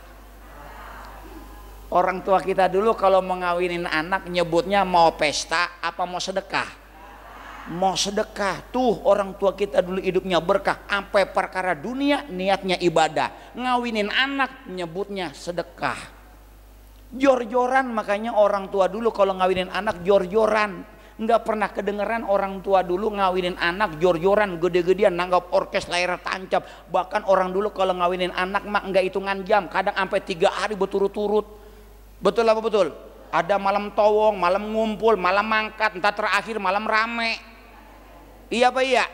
S3: Orang tua kita dulu kalau mengawinin anak nyebutnya mau pesta apa mau sedekah? Mau sedekah. Tuh orang tua kita dulu hidupnya berkah, sampai perkara dunia niatnya ibadah. Ngawinin anak nyebutnya sedekah. Jor-joran, makanya orang tua dulu kalau ngawinin anak jor-joran. Nggak pernah kedengeran orang tua dulu ngawinin anak jor-joran gede-gedean nanggap orkes layar tancap. Bahkan orang dulu kalau ngawinin anak mah nggak hitungan jam, kadang sampai 3 hari berturut-turut. Betul apa betul? Ada malam towong, malam ngumpul, malam mangkat, entar terakhir malam rame. Iya apa iya?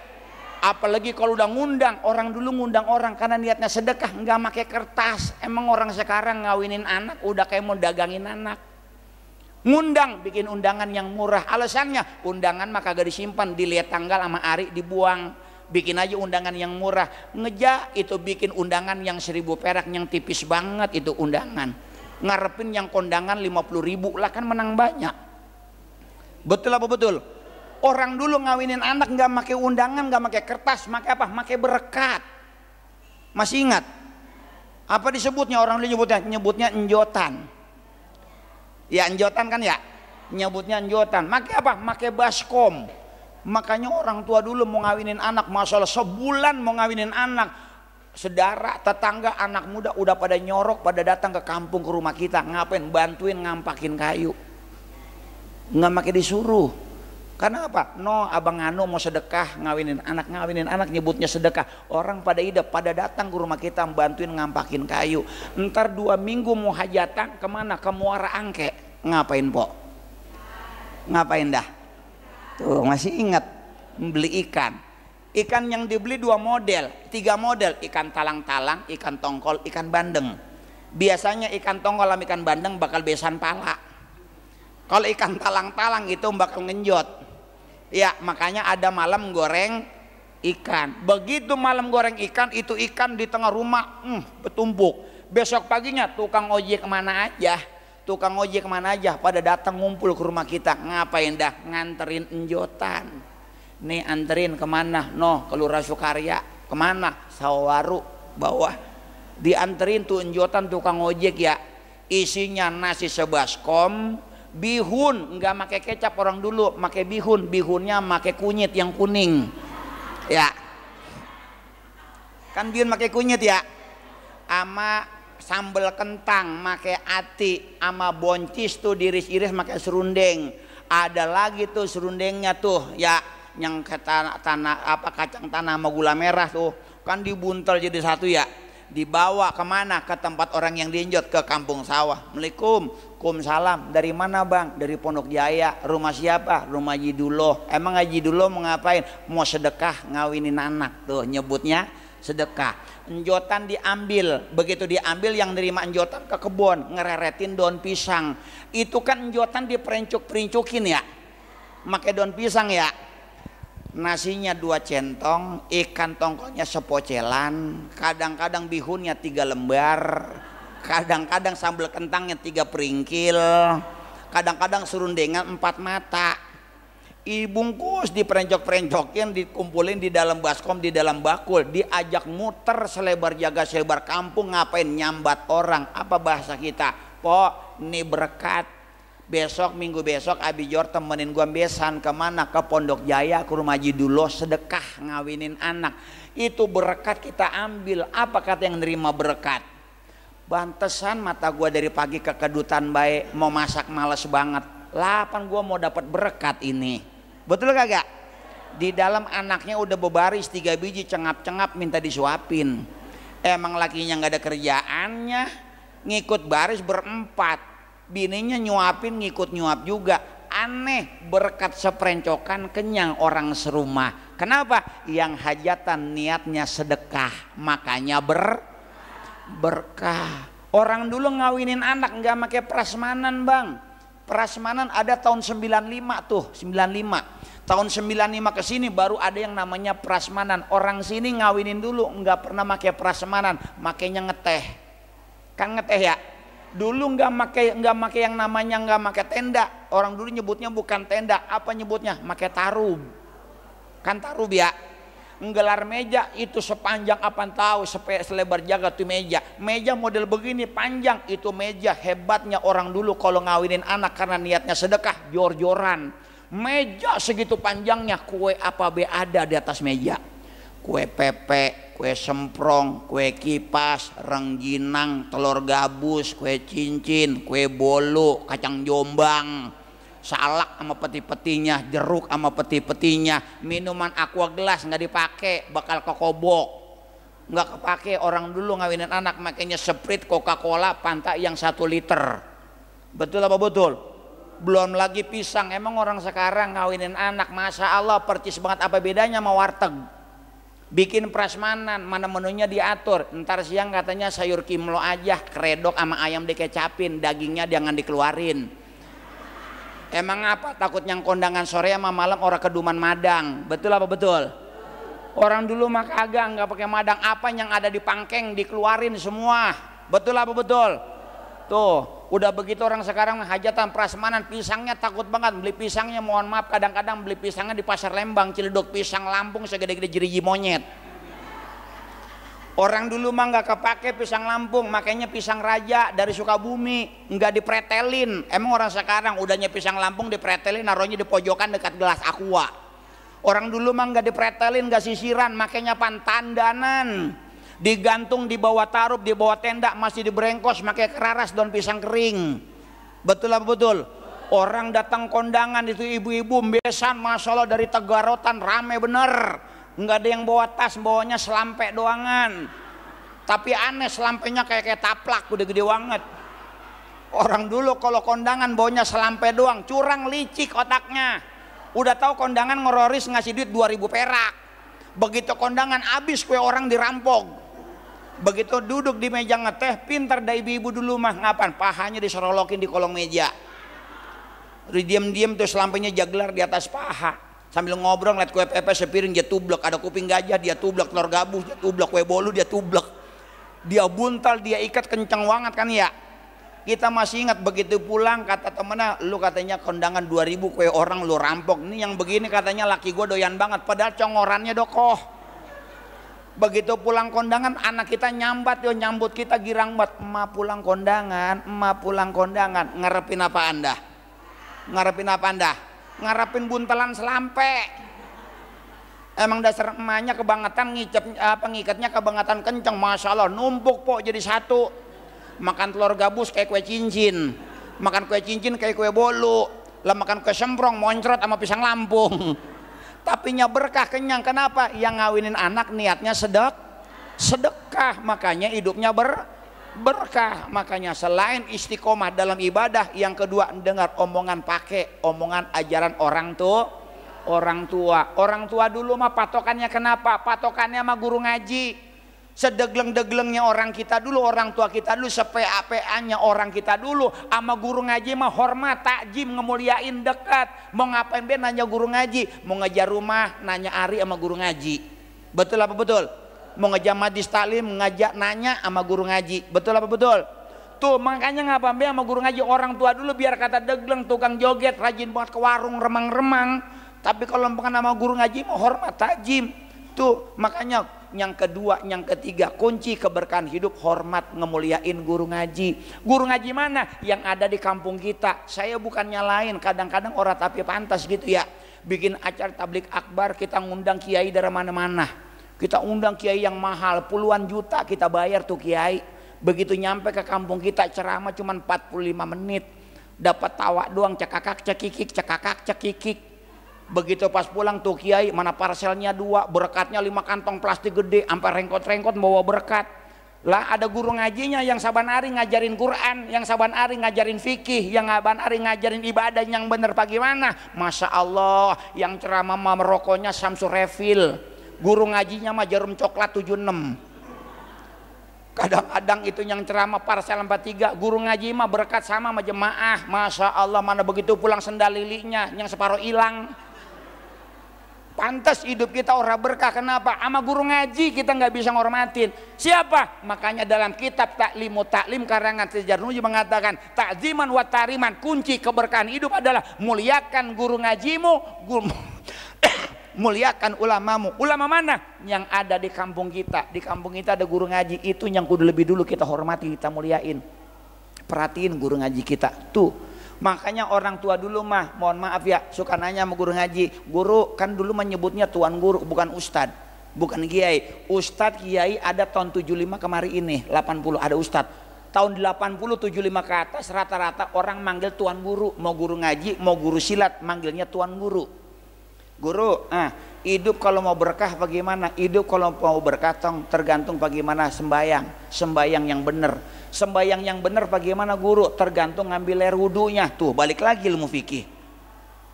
S3: Apalagi kalau udah ngundang, orang dulu ngundang orang karena niatnya sedekah, nggak pakai kertas. Emang orang sekarang ngawinin anak udah kayak mau dagangin anak. Ngundang, bikin undangan yang murah. Alasannya undangan mah kagak disimpan, dilihat tanggal sama hari dibuang. Bikin aja undangan yang murah. Ngeja itu bikin undangan yang 1.000 perak, yang tipis banget itu undangan. Ngarepin yang kondangan 50.000 lah, kan menang banyak. Betul apa betul? Orang dulu ngawinin anak nggak pakai undangan, nggak pakai kertas, pakai apa? Pakai berkat. Masih ingat? Apa disebutnya orang dulu nyebutnya? Nyebutnya enjotan. Ya enjotan kan ya? Nyebutnya enjotan. Pakai apa? Pakai baskom. Makanya orang tua dulu mau ngawinin anak, masalah sebulan mau ngawinin anak, saudara, tetangga, anak muda udah pada nyorok, pada datang ke kampung ke rumah kita. Ngapain? Bantuin ngampakin kayu. Nggak pakai disuruh. Karena apa? No, abang Anu mau sedekah ngawinin anak nyebutnya sedekah. Orang pada hidup, pada datang ke rumah kita bantuin ngampakin kayu. Ntar 2 minggu mau hajatan kemana? Ke Muara Angke. Ngapain Ngapain dah? Tuh masih ingat beli ikan. Ikan yang dibeli 2 model, 3 model. Ikan talang-talang, ikan tongkol, ikan bandeng. Biasanya ikan tongkol sama ikan bandeng bakal besan pala. Kalau ikan talang-talang itu bakal ngenjot. Ya makanya ada malam goreng ikan. Begitu malam goreng ikan, itu ikan di tengah rumah bertumpuk. Besok paginya tukang ojek kemana aja, pada datang ngumpul ke rumah kita. Ngapain dah? Nganterin enjotan. Nih anterin kemana? No, ke Lurah Sukarya. Kemana? Sawaru bawah. Dianterin tuh enjotan tukang ojek ya. Isinya nasi sebaskom, bihun, nggak pakai kecap orang dulu, pakai bihun, bihunnya pakai kunyit yang kuning, ya, kan bihun pakai kunyit ya, ama sambal kentang, pakai ati, ama boncis tuh diiris-iris pakai serundeng, ada lagi tuh serundengnya tuh, ya, yang tanah kacang tanah sama gula merah tuh, kan dibuntel jadi satu ya. Dibawa kemana? Ke tempat orang yang diinjot, ke kampung sawah. Salam. Dari mana bang? Dari Pondok Jaya. Rumah siapa? Rumah Haji Duloh. Emang Haji Duloh mau ngapain? Mau sedekah ngawinin anak. Tuh nyebutnya sedekah. Enjotan diambil. Begitu diambil yang nerima enjotan ke kebun, ngereretin daun pisang. Itu kan enjotan diperincuk-perincukin ya, pakai daun pisang ya. Nasinya 2 centong, ikan tongkolnya sepocelan, kadang-kadang bihunnya 3 lembar, kadang-kadang sambal kentangnya 3 peringkil, kadang-kadang serundengan 4 mata. Dibungkus, diperencok-perencokin, dikumpulin di dalam baskom, di dalam bakul, diajak muter selebar jaga selebar kampung. Ngapain? Nyambat orang. Apa bahasa kita? Po, ini berkat. Besok, minggu besok Abi Jor temenin gua besan kemana? Ke Pondok Jaya, ke rumah Haji Duloh, sedekah ngawinin anak. Itu berkat kita ambil. Apa kata yang nerima berkat? Bantesan mata gua dari pagi ke kedutan baik, mau masak males banget. Lapan gua mau dapat berkat ini. Betul kagak? Di dalam anaknya udah berbaris 3 biji, cengap-cengap minta disuapin. Emang lakinya nggak ada kerjaannya, ngikut baris berempat, bininya nyuapin ngikut nyuap juga. Aneh, berkat seprencokan kenyang orang serumah. Kenapa? Yang hajatan niatnya sedekah, makanya berkah. Orang dulu ngawinin anak nggak pakai prasmanan bang. Prasmanan ada tahun 95 tuh, 95. Tahun 95 ke sini baru ada yang namanya prasmanan. Orang sini ngawinin dulu nggak pernah pakai prasmanan, makanya ngeteh. Kan ngeteh ya? Dulu nggak make yang namanya nggak make tenda. Orang dulu nyebutnya bukan tenda, apa nyebutnya? Make tarub. Kan tarub ya. Nggelar meja itu sepanjang apa tahu, selebar jagat tuh meja. Meja model begini panjang itu meja. Hebatnya orang dulu kalau ngawinin anak karena niatnya sedekah, jor-joran. Meja segitu panjangnya, kue apa be ada di atas meja. Kue pepek, kue semprong, kue kipas, rengginang, telur gabus, kue cincin, kue bolu, kacang jombang, salak sama peti-petinya, jeruk sama peti-petinya, minuman aqua gelas nggak dipakai, bakal kekobok, nggak kepake. Orang dulu ngawinin anak makanya Sprite, Coca-Cola, Fanta yang 1 liter. Betul apa betul? Belum lagi pisang. Emang orang sekarang ngawinin anak, masya Allah percis banget. Apa bedanya sama warteg? Bikin prasmanan, mana menunya diatur. Ntar siang katanya sayur kimlo aja, kredok sama ayam dikecapin, dagingnya jangan dikeluarin. Emang apa? Takut yang kondangan sore sama malam orang keduman madang. Betul apa betul? Orang dulu mah kagak, nggak pakai madang. Apa yang ada di pangkeng dikeluarin semua. Betul apa betul? Tuh, udah begitu orang sekarang hajatan prasmanan, pisangnya takut banget beli pisangnya. Mohon maaf, kadang-kadang beli pisangnya di pasar Lembang, Ciledug, pisang Lampung segede-gede jeriji monyet. Orang dulu mah nggak kepake pisang Lampung, makanya pisang raja dari Sukabumi nggak dipretelin. Emang orang sekarang udahnya pisang Lampung dipretelin, naruhnya di pojokan dekat gelas aqua. Orang dulu mah nggak dipretelin, nggak sisiran, makanya pantandanan. Digantung di bawah tarub, di bawah tenda, masih diberengkos pakai keraras daun pisang kering. Betul apa betul? Orang datang kondangan itu ibu-ibu besan, masya Allah dari Tegarotan rame bener. Nggak ada yang bawa tas, bawanya selampe doangan. Tapi aneh, selampenya kayak taplak, udah gede banget. Orang dulu kalau kondangan bawanya selampe doang, curang licik otaknya. Udah tahu kondangan ngororis ngasih duit 2.000 perak. Begitu kondangan habis kue orang dirampok. Begitu duduk di meja ngeteh, pintar dah ibu-ibu dulu mah ngapain? Pahanya diserolokin di kolong meja. Diam-diam tuh selampenya jaglar di atas paha. Sambil ngobrol liat kue pepe sepiring dia tublek, ada kuping gajah dia tublek, telur gabus dia tublek, kue bolu dia tublek. Dia buntal, dia ikat kenceng banget kan ya. Kita masih ingat begitu pulang kata temennya, lu katanya kondangan 2.000 kue orang lu rampok. Ini yang begini katanya laki gue doyan banget, padahal congorannya dokoh. Begitu pulang kondangan anak kita nyambat yo, nyambut kita girang banget. Emak pulang kondangan, emak pulang kondangan. Ngarepin apa anda? Ngarepin apa anda? Ngarepin buntelan selampe. Emang dasar emaknya kebangetan, ngikatnya kebangetan kenceng, masya Allah numpuk po jadi satu. Makan telur gabus kayak kue cincin, makan kue cincin kayak kue bolu, lah makan kue semprong moncrot sama pisang Lampung. Tapinya berkah kenyang. Kenapa? Yang ngawinin anak niatnya sedekah, makanya hidupnya berkah. Makanya selain istiqomah dalam ibadah, yang kedua dengar omongan pakai, omongan ajaran orang tua. Orang tua dulu mah patokannya kenapa? Patokannya mah guru ngaji. Sedegleng-deglengnya orang kita dulu, orang tua kita dulu, sepea-peanya orang kita dulu sama guru ngaji mah hormat, takjim, ngemuliain, dekat. Mau ngapain be nanya guru ngaji, mau ngejar rumah nanya ari sama guru ngaji. Betul apa betul? Mau ngejar majlis taklim ngajak nanya sama guru ngaji. Betul apa betul? Tuh makanya ngapain be sama guru ngaji. Orang tua dulu biar kata degleng, tukang joget, rajin banget ke warung, remang-remang. Tapi kalau bukan sama guru ngaji mah hormat, takjim. Tuh makanya yang kedua, yang ketiga, kunci keberkahan hidup hormat, ngemuliain guru ngaji. Guru ngaji mana? Yang ada di kampung kita. Saya bukan nyalain, kadang-kadang orang tapi pantas gitu ya. Bikin acara tablik akbar, kita ngundang kiai dari mana-mana. Kita undang kiai yang mahal, puluhan juta kita bayar tuh kiai. Begitu nyampe ke kampung kita ceramah cuma 45 menit. Dapat tawa doang, cekakak cekikik, cekakak cekikik. Begitu pas pulang tuh kiai mana parselnya 2, berkatnya 5 kantong plastik gede, sampai rengkot-rengkot bawa berkat.
S4: Lah ada guru ngajinya yang saban hari ngajarin Quran, yang saban hari ngajarin fikih, yang saban hari ngajarin ibadah yang bener bagaimana. Masya Allah, yang ceramah mah merokoknya Samsul Refil, guru ngajinya mah Jarum Coklat 76. Kadang-kadang itu yang ceramah Parsel 43, guru ngaji mah berkat sama jemaah. Masya Allah, mana begitu pulang sendal lilinya yang separuh hilang. Pantas hidup kita orang berkah. Kenapa? Sama guru ngaji kita nggak bisa ngormatin. Siapa? Makanya dalam kitab Taklimu Taklim karangan Sejarnuji mengatakan ta'ziman wa tariman, kunci keberkahan hidup adalah muliakan guru ngajimu, muliakan ulamamu. Ulama mana? Yang ada di kampung kita. Di kampung kita ada guru ngaji, itu yang kudu lebih dulu kita hormati, kita muliain. Perhatiin guru ngaji kita tuh. Makanya orang tua dulu mah, mohon maaf ya, suka nanya sama guru ngaji. Guru kan dulu menyebutnya tuan guru, bukan ustad, bukan kiai. Ustad kiai ada tahun 75 kemari ini, 80 ada ustad. Tahun 80 75 ke atas rata-rata orang manggil tuan guru. Mau guru ngaji, mau guru silat, manggilnya tuan guru. Guru, hidup kalau mau berkah bagaimana? Hidup kalau mau berkah tergantung bagaimana sembayang. Sembayang yang benar. Sembayang yang benar bagaimana guru? Tergantung ngambil air wudunya. Tuh balik lagi ilmu fikih.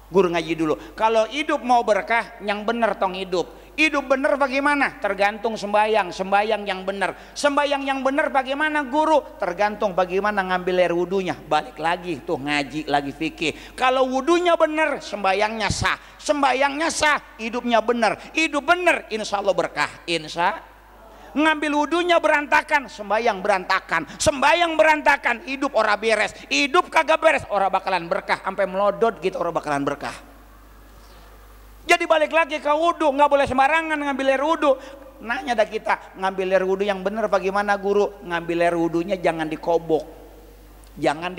S4: Guru ngaji dulu. Kalau hidup mau berkah, yang benar tong hidup. Hidup benar bagaimana? Tergantung sembayang. Sembayang yang benar. Sembayang yang benar bagaimana guru? Tergantung bagaimana ngambil air wudunya. Balik lagi tuh ngaji lagi fikih. Kalau wudunya benar, sembayangnya sah. Sembayangnya sah, hidupnya benar. Hidup benar, insya Allah berkah. Insya ngambil wudunya berantakan, sembayang berantakan. Sembayang berantakan, hidup ora beres. Hidup kagak beres, ora bakalan berkah. Sampai melodot gitu ora bakalan berkah. Jadi balik lagi ke wudu, nggak boleh sembarangan ngambil air wudu. Nanya dah kita, ngambil air wudu yang benar bagaimana guru? Ngambil air wudunya jangan dikobok. Jangan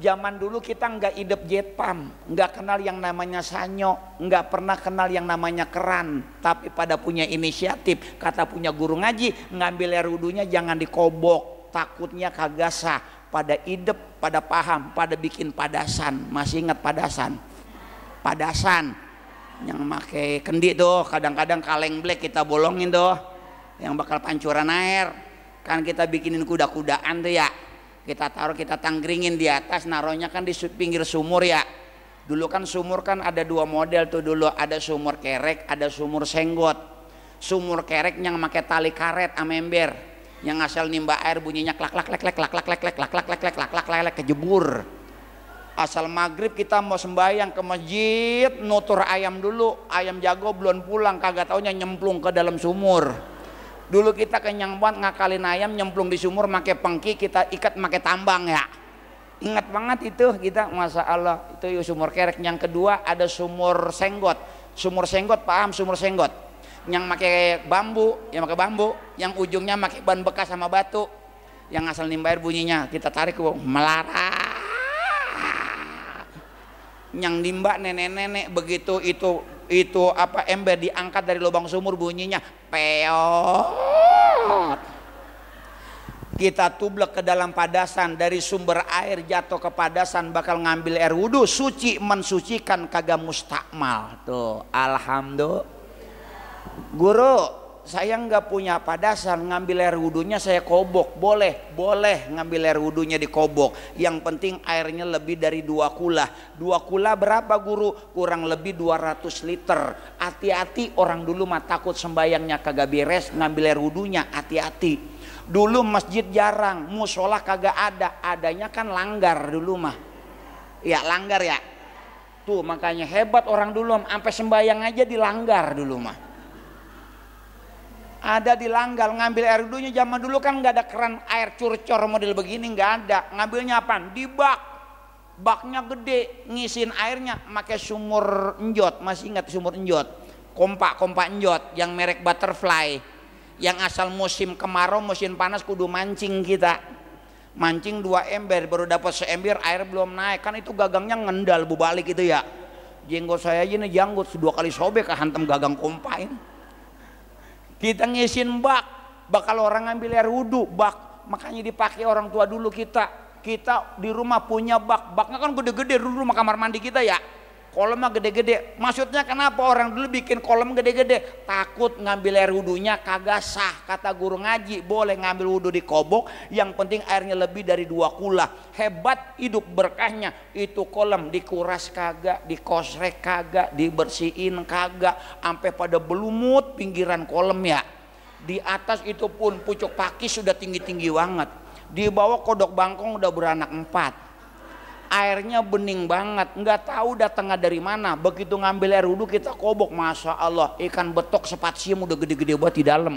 S4: Zaman dulu kita nggak hidup jet pump, nggak kenal yang namanya sanyo, nggak pernah kenal yang namanya keran. Tapi pada punya inisiatif, kata punya guru ngaji, ngambil air wudunya jangan dikobok, takutnya kagak sah. Pada hidup, pada paham, pada bikin padasan. Masih ingat padasan? Padasan yang pakai kendi tuh, kadang-kadang kaleng black kita bolongin tuh, yang bakal pancuran air. Kan kita bikinin kuda-kudaan tuh ya. Kita taruh, kita tanggringin di atas, naruhnya kan di pinggir sumur ya. Dulu kan sumur kan ada dua model tuh dulu, ada sumur kerek, ada sumur senggot. Sumur kerek yang pakai tali karet sama ember, yang asal nimba air bunyinya klak klak klak klak klak klak klak klak klak klak klak klak klak klak kejebur. Asal maghrib kita mau sembahyang ke masjid, nutur ayam dulu, ayam jago belum pulang, kagak taunya nyemplung ke dalam sumur. Dulu kita kenyang banget ngakalin ayam nyemplung di sumur make pengki, kita ikat make tambang ya. Ingat banget itu kita, masya Allah. Itu sumur kerek. Yang kedua ada sumur senggot. Sumur senggot, paham sumur senggot? Yang make bambu, yang make bambu, yang ujungnya make ban bekas sama batu, yang asal nimba air bunyinya kita tarik ke bawah, melarang. Yang nimba nenek-nenek begitu itu apa ember diangkat dari lubang sumur bunyinya peot. Kita tublek ke dalam padasan, dari sumber air jatuh ke padasan bakal ngambil air wudhu, suci mensucikan kagak mustakmal. Tuh alhamdulillah. Guru, saya nggak punya padasan, ngambil air wudhunya saya kobok. Boleh ngambil air wudhunya dikobok. Yang penting airnya lebih dari 2 kula. 2 kula berapa guru? Kurang lebih 200 liter. Hati-hati, orang dulu mah takut sembayangnya kagak beres, ngambil air wudhunya, hati-hati. Dulu masjid jarang, musola kagak ada, adanya kan langgar dulu mah. Ya langgar ya. Tuh makanya hebat orang dulu, sampai sembayang aja dilanggar dulu mah. Ada di langgar, ngambil air wudhunya zaman dulu kan nggak ada keran air curcor model begini, nggak ada. Ngambilnya apaan? Di bak. Baknya gede, ngisin airnya pakai sumur enjot. Masih ingat sumur enjot? Kompak enjot yang merek Butterfly. Yang asal musim kemarau, musim panas kudu mancing kita. Mancing 2 ember baru dapat seember, air belum naik. Kan itu gagangnya ngendal bubalik itu ya. Jenggot saya aja nih janggut 2 kali sobek hantam gagang kompak ini. Kita ngisin bak, bakal orang ngambil air wudhu, bak. Makanya dipakai orang tua dulu kita. Kita di rumah punya bak, baknya kan gede-gede dulu rumah kamar mandi kita ya. kolamnya gede-gede. Maksudnya kenapa orang dulu bikin kolam gede-gede? Takut ngambil air wudhunya kagak sah. Kata guru ngaji, boleh ngambil wudhu di kobok, yang penting airnya lebih dari 2 kula. Hebat hidup berkahnya. Itu kolam dikuras kagak, dikosrek kagak, dibersihin kagak, sampai pada belumut pinggiran kolam ya. Di atas itu pun pucuk pakis sudah tinggi-tinggi banget. Di bawah kodok bangkong udah beranak 4. Airnya bening banget, nggak tahu datangnya dari mana. Begitu ngambil air wudhu kita kobok, masya Allah ikan betok sepatium udah gede-gede banget di dalam.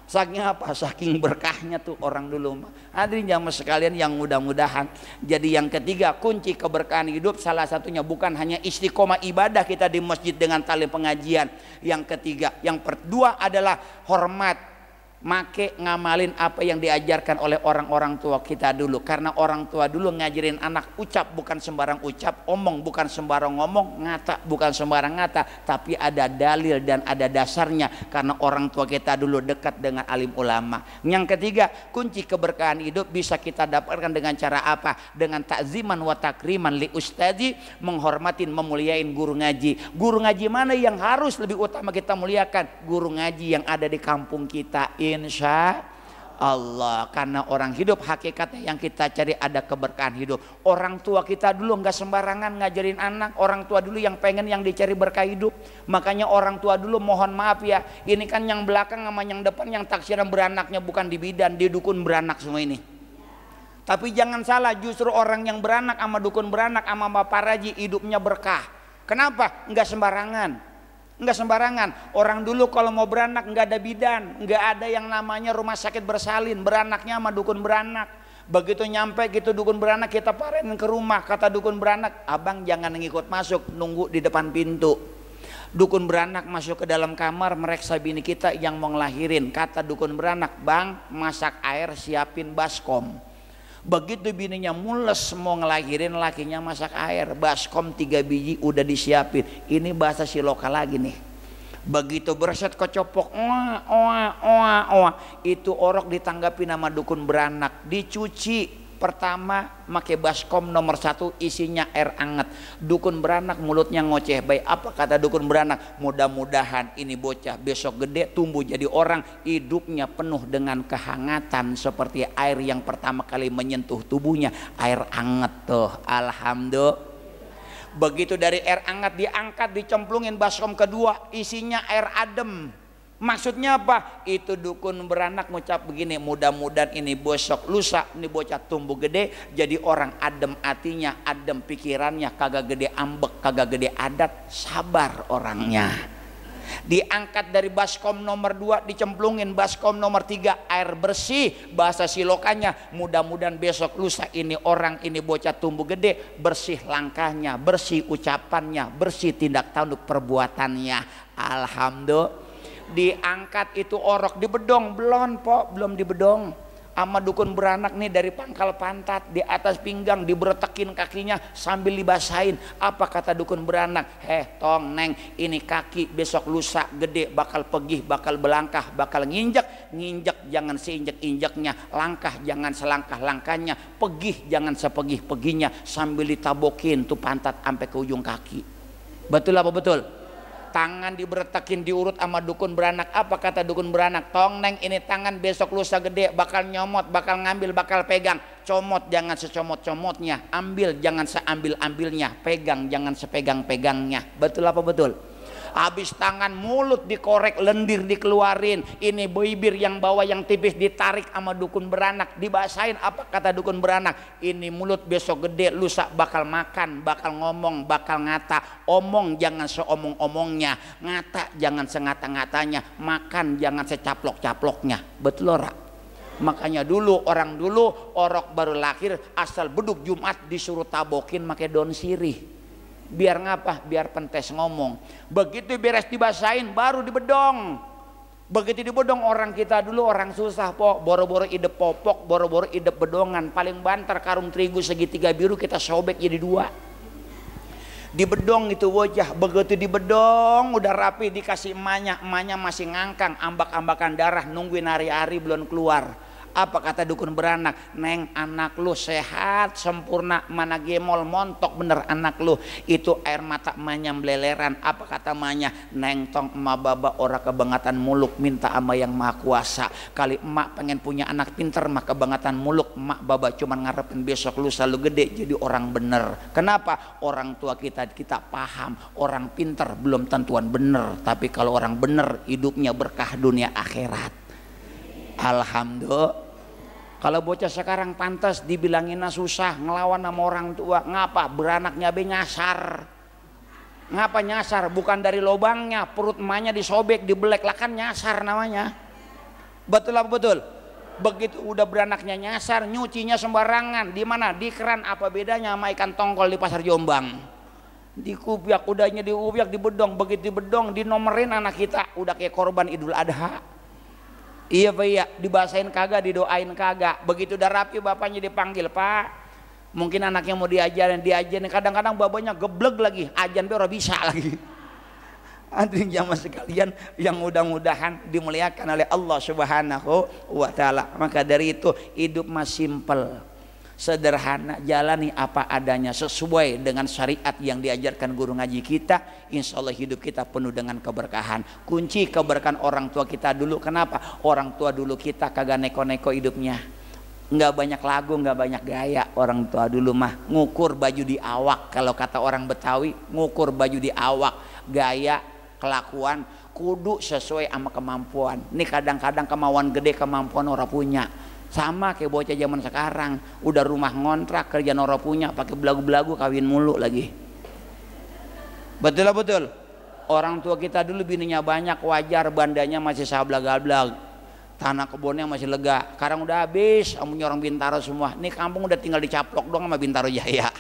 S4: Saking apa? Saking berkahnya tuh orang dulu. Hadirin jamaah sekalian yang mudah-mudahan. Jadi yang ketiga, kunci keberkahan hidup salah satunya bukan hanya istiqomah ibadah kita di masjid dengan tali pengajian. Yang ketiga, yang kedua adalah hormat. Make ngamalin apa yang diajarkan oleh orang-orang tua kita dulu. Karena orang tua dulu ngajarin anak ucap bukan sembarang ucap, omong bukan sembarang ngomong, ngata bukan sembarang ngata, tapi ada dalil dan ada dasarnya. Karena orang tua kita dulu dekat dengan alim ulama. Yang ketiga, kunci keberkahan hidup bisa kita dapatkan dengan cara apa? Dengan takziman wa takriman li ustadi, menghormatin, memuliain guru ngaji. Guru ngaji mana yang harus lebih utama kita muliakan? Guru ngaji yang ada di kampung kita. Insya Allah, karena orang hidup hakikatnya yang kita cari ada keberkahan hidup. Orang tua kita dulu nggak sembarangan ngajarin anak. Orang tua dulu yang pengen yang dicari berkah hidup. Makanya orang tua dulu mohon maaf ya, ini kan yang belakang sama yang depan yang taksiran beranaknya bukan di bidan, di dukun beranak semua ini. Tapi jangan salah, justru orang yang beranak sama dukun beranak sama bapak raji hidupnya berkah. Kenapa? Nggak sembarangan. Enggak sembarangan. Orang dulu kalau mau beranak enggak ada bidan, enggak ada yang namanya rumah sakit bersalin, beranaknya sama dukun beranak. Begitu nyampe gitu dukun beranak, kita parenin ke rumah. Kata dukun beranak, abang jangan ngikut masuk, nunggu di depan pintu. Dukun beranak masuk ke dalam kamar, mereksa bini kita yang mau ngelahirin. Kata dukun beranak, bang masak air, siapin baskom. Begitu bininya mules mau ngelahirin, lakinya masak air, baskom 3 biji udah disiapin. Ini bahasa si lokal lagi nih. Begitu berset kecopok, itu orok ditanggapi nama dukun beranak, dicuci. Pertama pakai baskom nomor 1 isinya air anget. Dukun beranak mulutnya ngoceh baik. Apa kata dukun beranak? Mudah-mudahan ini bocah besok gede tumbuh jadi orang, hidupnya penuh dengan kehangatan seperti air yang pertama kali menyentuh tubuhnya, air anget tuh. Alhamdulillah. Begitu dari air anget diangkat, dicemplungin baskom kedua isinya air adem. Maksudnya apa? Itu dukun beranak ngucap begini, mudah-mudahan ini besok lusa ini bocah tumbuh gede jadi orang, adem hatinya, adem pikirannya, kagak gede ambek, kagak gede adat, sabar orangnya. Diangkat dari baskom nomor 2, dicemplungin baskom nomor 3 air bersih. Bahasa silokannya, mudah-mudahan besok lusa ini orang, ini bocah tumbuh gede, bersih langkahnya, bersih ucapannya, bersih tindak tanduk perbuatannya. Alhamdulillah. Diangkat itu orok, dibedong, belum dibedong sama dukun beranak nih dari pangkal pantat di atas pinggang, dibretekin kakinya sambil dibasahin. Apa kata dukun beranak? Tong neng, ini kaki besok lusa gede bakal pegih, bakal belangkah, bakal nginjek jangan seinjek-injeknya, langkah jangan selangkah-langkahnya, pegih jangan sepegih-pegihnya, sambil ditabokin tuh pantat sampai ke ujung kaki. Betul apa betul? Tangan dibretekin, diurut sama dukun beranak. Apa kata dukun beranak? Tong neng, ini tangan besok lusa gede bakal nyomot, bakal ngambil, bakal pegang. Comot jangan secomot-comotnya, ambil jangan seambil-ambilnya, pegang jangan sepegang-pegangnya. Betul apa betul? Habis tangan, mulut dikorek, lendir dikeluarin, ini bibir yang bawah yang tipis ditarik sama dukun beranak, dibasahin. Apa kata dukun beranak? Ini mulut besok gede lusa bakal makan, bakal ngomong, bakal ngata. Omong jangan seomong-omongnya, ngata jangan sengata-ngatanya, makan jangan secaplok-caploknya. Betul ora? Makanya dulu orang dulu orok baru lahir asal beduk Jumat disuruh tabokin pakai daun sirih. Biar ngapa? Biar pentes ngomong. Begitu beres dibasahin baru dibedong. Begitu dibedong, orang kita dulu orang susah po, boro-boro idep popok, boro-boro idep bedongan. Paling banter karung terigu segitiga biru kita sobek jadi 2. Dibedong itu bocah. Begitu dibedong udah rapi dikasih emaknya masih ngangkang, ambak-ambakan darah, nungguin hari-hari belum keluar. Apa kata dukun beranak? Neng, anak lu sehat sempurna, mana gemol montok bener anak lu. Itu air mata emaknya meleleran. Apa kata emaknya? Neng tong emak baba ora kebangatan muluk, minta ama yang maha kuasa. Kali emak pengen punya anak pinter mah kebangatan muluk, emak baba cuman ngarepin besok lu selalu gede jadi orang bener. Kenapa? Orang tua kita paham orang pinter belum tentuan bener, tapi kalau orang bener hidupnya berkah dunia akhirat. Alhamdulillah. Kalau bocah sekarang pantas dibilangin susah ngelawan sama orang tua. Ngapa? Beranaknya be nyasar. Ngapa nyasar? Bukan dari lobangnya, perut emaknya disobek, dibelek, lah kan nyasar namanya. Betul apa betul? Begitu udah beranaknya nyasar, nyucinya sembarangan. Di mana? Di keran. Apa bedanya sama ikan tongkol di pasar Jombang? Dikupiak, udahnya diupiak, dibedong. Begitu dibedong, dinomerin anak kita udah kayak korban Idul Adha. Iya Pak, iya, dibasahin kagak, didoain kagak. Begitu udah rapi bapaknya dipanggil, Pak. Mungkin anaknya mau diajarin, kadang-kadang bapaknya geblek lagi, ajan biar bisa lagi. Hadirin jamaah sekalian yang mudah-mudahan dimuliakan oleh Allah Subhanahu wa taala. Maka dari itu hidup mas simpel, sederhana, jalani apa adanya sesuai dengan syariat yang diajarkan guru ngaji kita. Insya Allah hidup kita penuh dengan keberkahan. Kunci keberkahan orang tua kita dulu. Kenapa? Orang tua dulu kita kagak neko-neko hidupnya, nggak banyak lagu, nggak banyak gaya. Orang tua dulu mah ngukur baju di awak. Kalau kata orang Betawi, ngukur baju di awak. Gaya, kelakuan kudu sesuai sama kemampuan. Ini kadang-kadang kemauan gede, kemampuan orang punya. Sama kayak bocah zaman sekarang, udah rumah ngontrak, kerja nora punya, pakai belagu-belagu, kawin mulu lagi. Betul lah betul. Orang tua kita dulu bininya banyak, wajar, bandanya masih sablag-ablag, tanah kebunnya masih lega. Sekarang udah habis, amunya orang Bintaro semua. Nih kampung udah tinggal dicaplok doang sama Bintaro Jaya.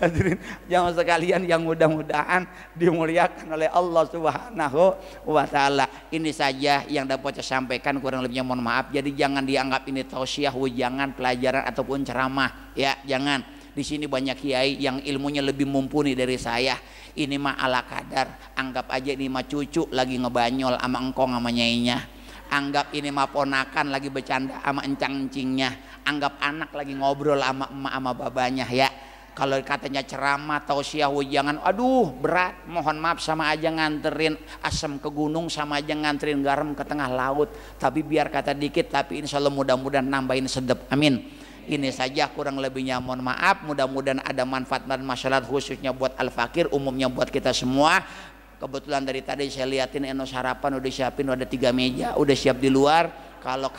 S4: Hadirin jamaah sekalian yang mudah-mudahan dimuliakan oleh Allah Subhanahu wa taala. Ini saja yang dapat saya sampaikan, kurang lebihnya mohon maaf. Jadi jangan dianggap ini tausiah, jangan pelajaran ataupun ceramah, ya jangan. Di sini banyak kiai yang ilmunya lebih mumpuni dari saya. Ini mah ala kadar. Anggap aja ini mah cucu lagi ngebanyol sama engkong sama nyainya. Anggap ini mah ponakan lagi bercanda sama encang-encingnya. Anggap anak lagi ngobrol sama emak sama babanya, ya. Kalau katanya ceramah tausiah jangan, aduh berat, mohon maaf, sama aja nganterin asam ke gunung, sama aja nganterin garam ke tengah laut. Tapi biar kata dikit, tapi insya Allah mudah-mudahan nambahin sedep, amin. Ini saja kurang lebihnya mohon maaf. Mudah-mudahan ada manfaat dan masyarakat, khususnya buat al-fakir, umumnya buat kita semua. Kebetulan dari tadi saya liatin Eno sarapan udah siapin, ada 3 meja udah siap di luar. Kalau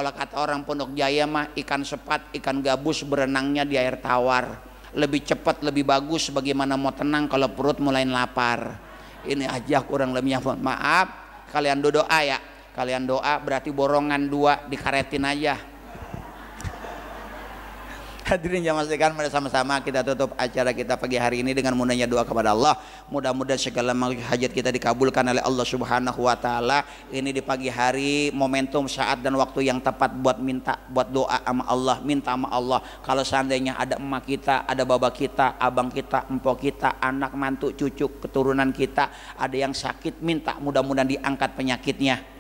S4: kata orang Pondok Jaya mah ikan sepat, ikan gabus berenangnya di air tawar. Lebih cepat, lebih bagus. Bagaimana mau tenang kalau perut mulai lapar. Ini aja kurang lebihnya mohon maaf. Kalian doa ya. Kalian doa berarti borongan 2 dikaretin aja. Hadirin jamaah sekalian, mari sama-sama kita tutup acara kita pagi hari ini dengan munajat doa kepada Allah. Mudah-mudahan segala hajat kita dikabulkan oleh Allah Subhanahu wa taala. Ini di pagi hari momentum, saat dan waktu yang tepat buat minta, buat doa sama Allah, minta sama Allah. Kalau seandainya ada emak kita, ada baba kita, abang kita, empok kita, anak mantu, cucu, keturunan kita ada yang sakit, minta mudah-mudahan diangkat penyakitnya.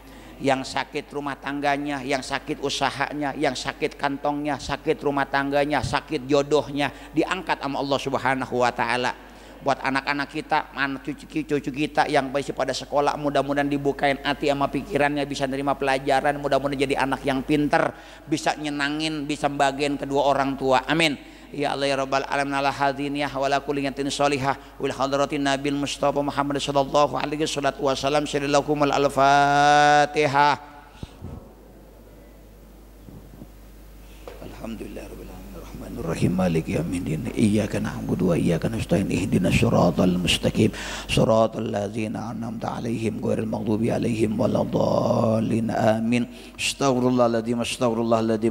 S4: Yang sakit rumah tangganya, yang sakit usahanya, yang sakit kantongnya, sakit rumah tangganya, sakit jodohnya, diangkat sama Allah Subhanahu wa taala. Buat anak-anak kita, anak cucu kita yang masih pada sekolah, mudah-mudahan dibukain hati sama pikirannya, bisa nerima pelajaran, mudah-mudahan jadi anak yang pinter, bisa nyenangin, bisa membagian kedua orang tua, amin. Ya Allah ya Rabbal alamin, ala hadiniyah wa ala kulli niyatin shalihah wa ila hadratin nabil mustafa Muhammad sallallahu alaihi wasallam. Sallallahu al-Fatihah. Alhamdulillah rabbil alamin arrahmanir rahim maliki yaumiddin iyyaka na'budu wa iyyaka nasta'in ihdinas siratal mustaqim siratal ladzina an'amta 'alaihim ghairil maghdubi 'alaihim waladdallin amin. Astaghfirullahaladzim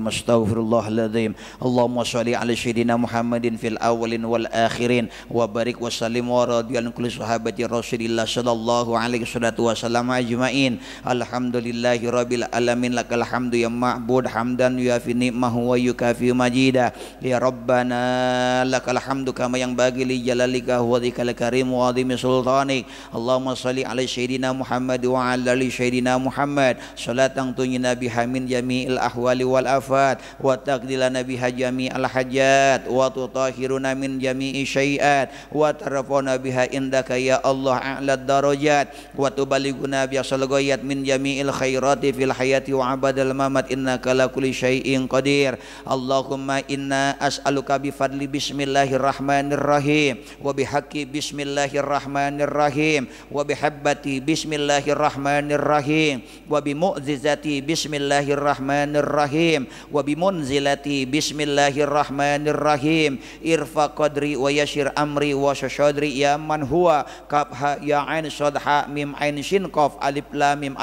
S4: astaghfirullahaladzim. Allahumma shalli ala sayyidina Muhammadin fil awwalin wal akhirin wa barik wa sallim wa radiyallahu kulli sahabati Rasulillah sallallahu alaihi wasallam ajmain. Alhamdulillahi rabbil alamin, lakal hamdu ya ma'bud hamdan yuafi ni'mahu wa yukafi majida. Ya
S3: ya Rabbana lakal hamdu kama yang bagi li jalalika wa dzikal karim wa azimi sultanik. Allahumma shalli ala sayyidina Muhammad wa ala ali sayyidina Muhammad salatan tunyina biha min jami'il ahwali wal afat wa taqdilana biha jami'al hajat wa tutahhiruna min jami'i syai'at wa tarfa'una biha indaka ya Allah a'la darajat wa tubalighuna bi asal ghayat min jami'il khairati fil hayati wa abadal mamat innaka la kulli syai'in qadir. Allahumma inna as'aluka bi fadli bismillahirrahmanirrahim wa bihaqqi bismillahirrahmanirrahim wa bihabbati bismillahirrahmanirrahim wa bimu'zizati bismillahirrahmanirrahim wa bimunzilati bismillahirrahmanirrahim irfa qadri wa yashir amri wa syadri ya man huwa kafha ya ain sadha mim ain shin qaf alif lam mim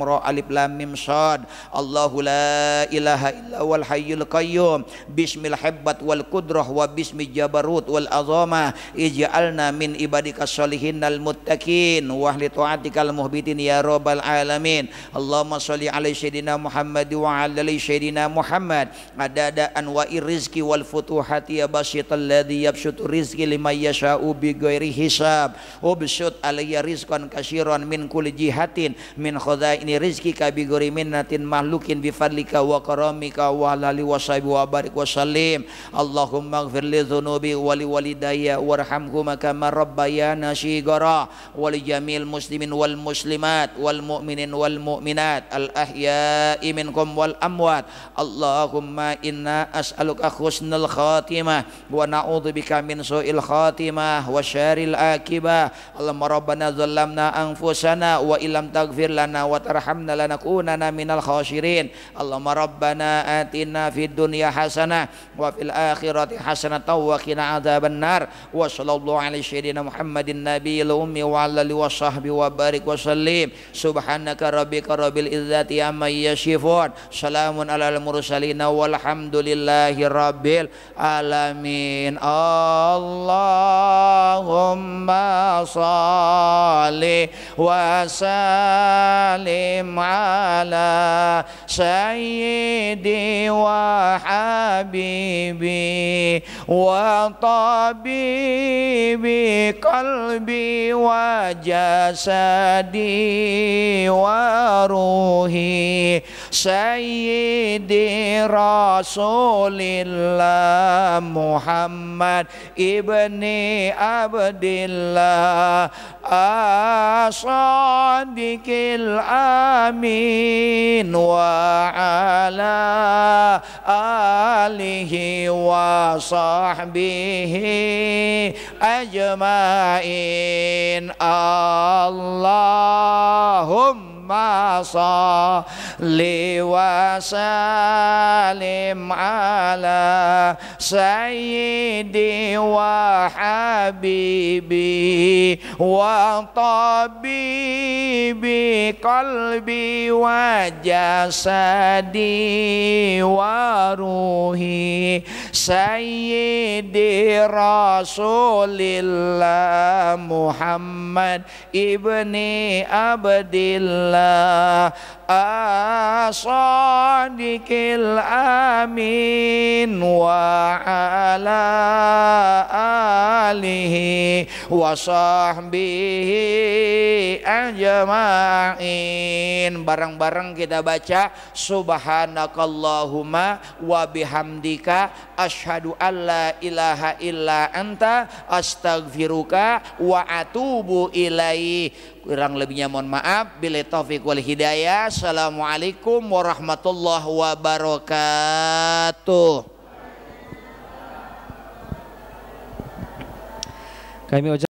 S3: ra alif lam mim sad. Allahu la ilaha illa wal hayyul qayyum bismil hibbat wal qudrah wa bismi jabarut wal azamah ij'alna min ibadika sholihin al muttaqin wa ahli ta'atikal muhbitin ya rabbal alamin. Allahumma sholli ala sayyidina Muhammad wa ala ali sayyidina Muhammad adada anwa'ir rizqi wal futuhati ya basital ladzi yabsutu rizqi liman yasha'u bi ghairi hisab ubsut alayya rizqan katsiran min kulli jihatin min khazaini rizqika bi ghairi minnatin mahlukin bi fadlika wa karamika wa ala alihi wa sahbihi wa barik wa sallim. Allahumma ighfir li dhunubi wa li walidayya warhamhuma kama rabbayana shighara wa li jamil muslimin wal muslimat wal mu'minin wal mu'minat al ahya'i minkum wal amwat. Allahumma inna as'aluka husnul khatimah wa na'udzubika min su'il khatimah wa syarril akibah. Allahumma rabbana dzalamna anfusana wa illam taghfir lana wa tarhamna lanakunanna minal khasirin. Allahumma rabbana atina fid dunya hasanah wa fil akhirati hasanah wa qina adzabannar. Wa sallallahu alaihi sayyidina Muhammadin nabiyil ummi wa ala alihi wa sahbihi wa barik wa sallim. Subhanaka rabbika rabbil izzati amma yasifun salamun alal mursalin walhamdulillahi rabbil alamin. Allahumma shalli wa sallim ala sayyidi wa habibi wa tabibi qalbi wa jasadi wa ruhi sayyidi rasulillah Muhammad ibni Abdillah as-sadiqil amin wa ala alihi wa sahbihi ajmain. Allahumma salli wa sallim ala sayyidi wa habibi wa tabibi qalbi wa jasadi wa ruhi sayyidi rasulillah Muhammad ibni Abdillah as-sadiqil amin wa ala alihi wa sahbihi ajma'in. Bareng-bareng kita baca subhanakallahumma wa bihamdika asyhadu alla ilaha illa anta astaghfiruka wa atubu ilaih. Kurang lebihnya mohon maaf. Billahi taufiq wal hidayah. Assalamualaikum warahmatullahi wabarakatuh.
S2: Kami ucapkan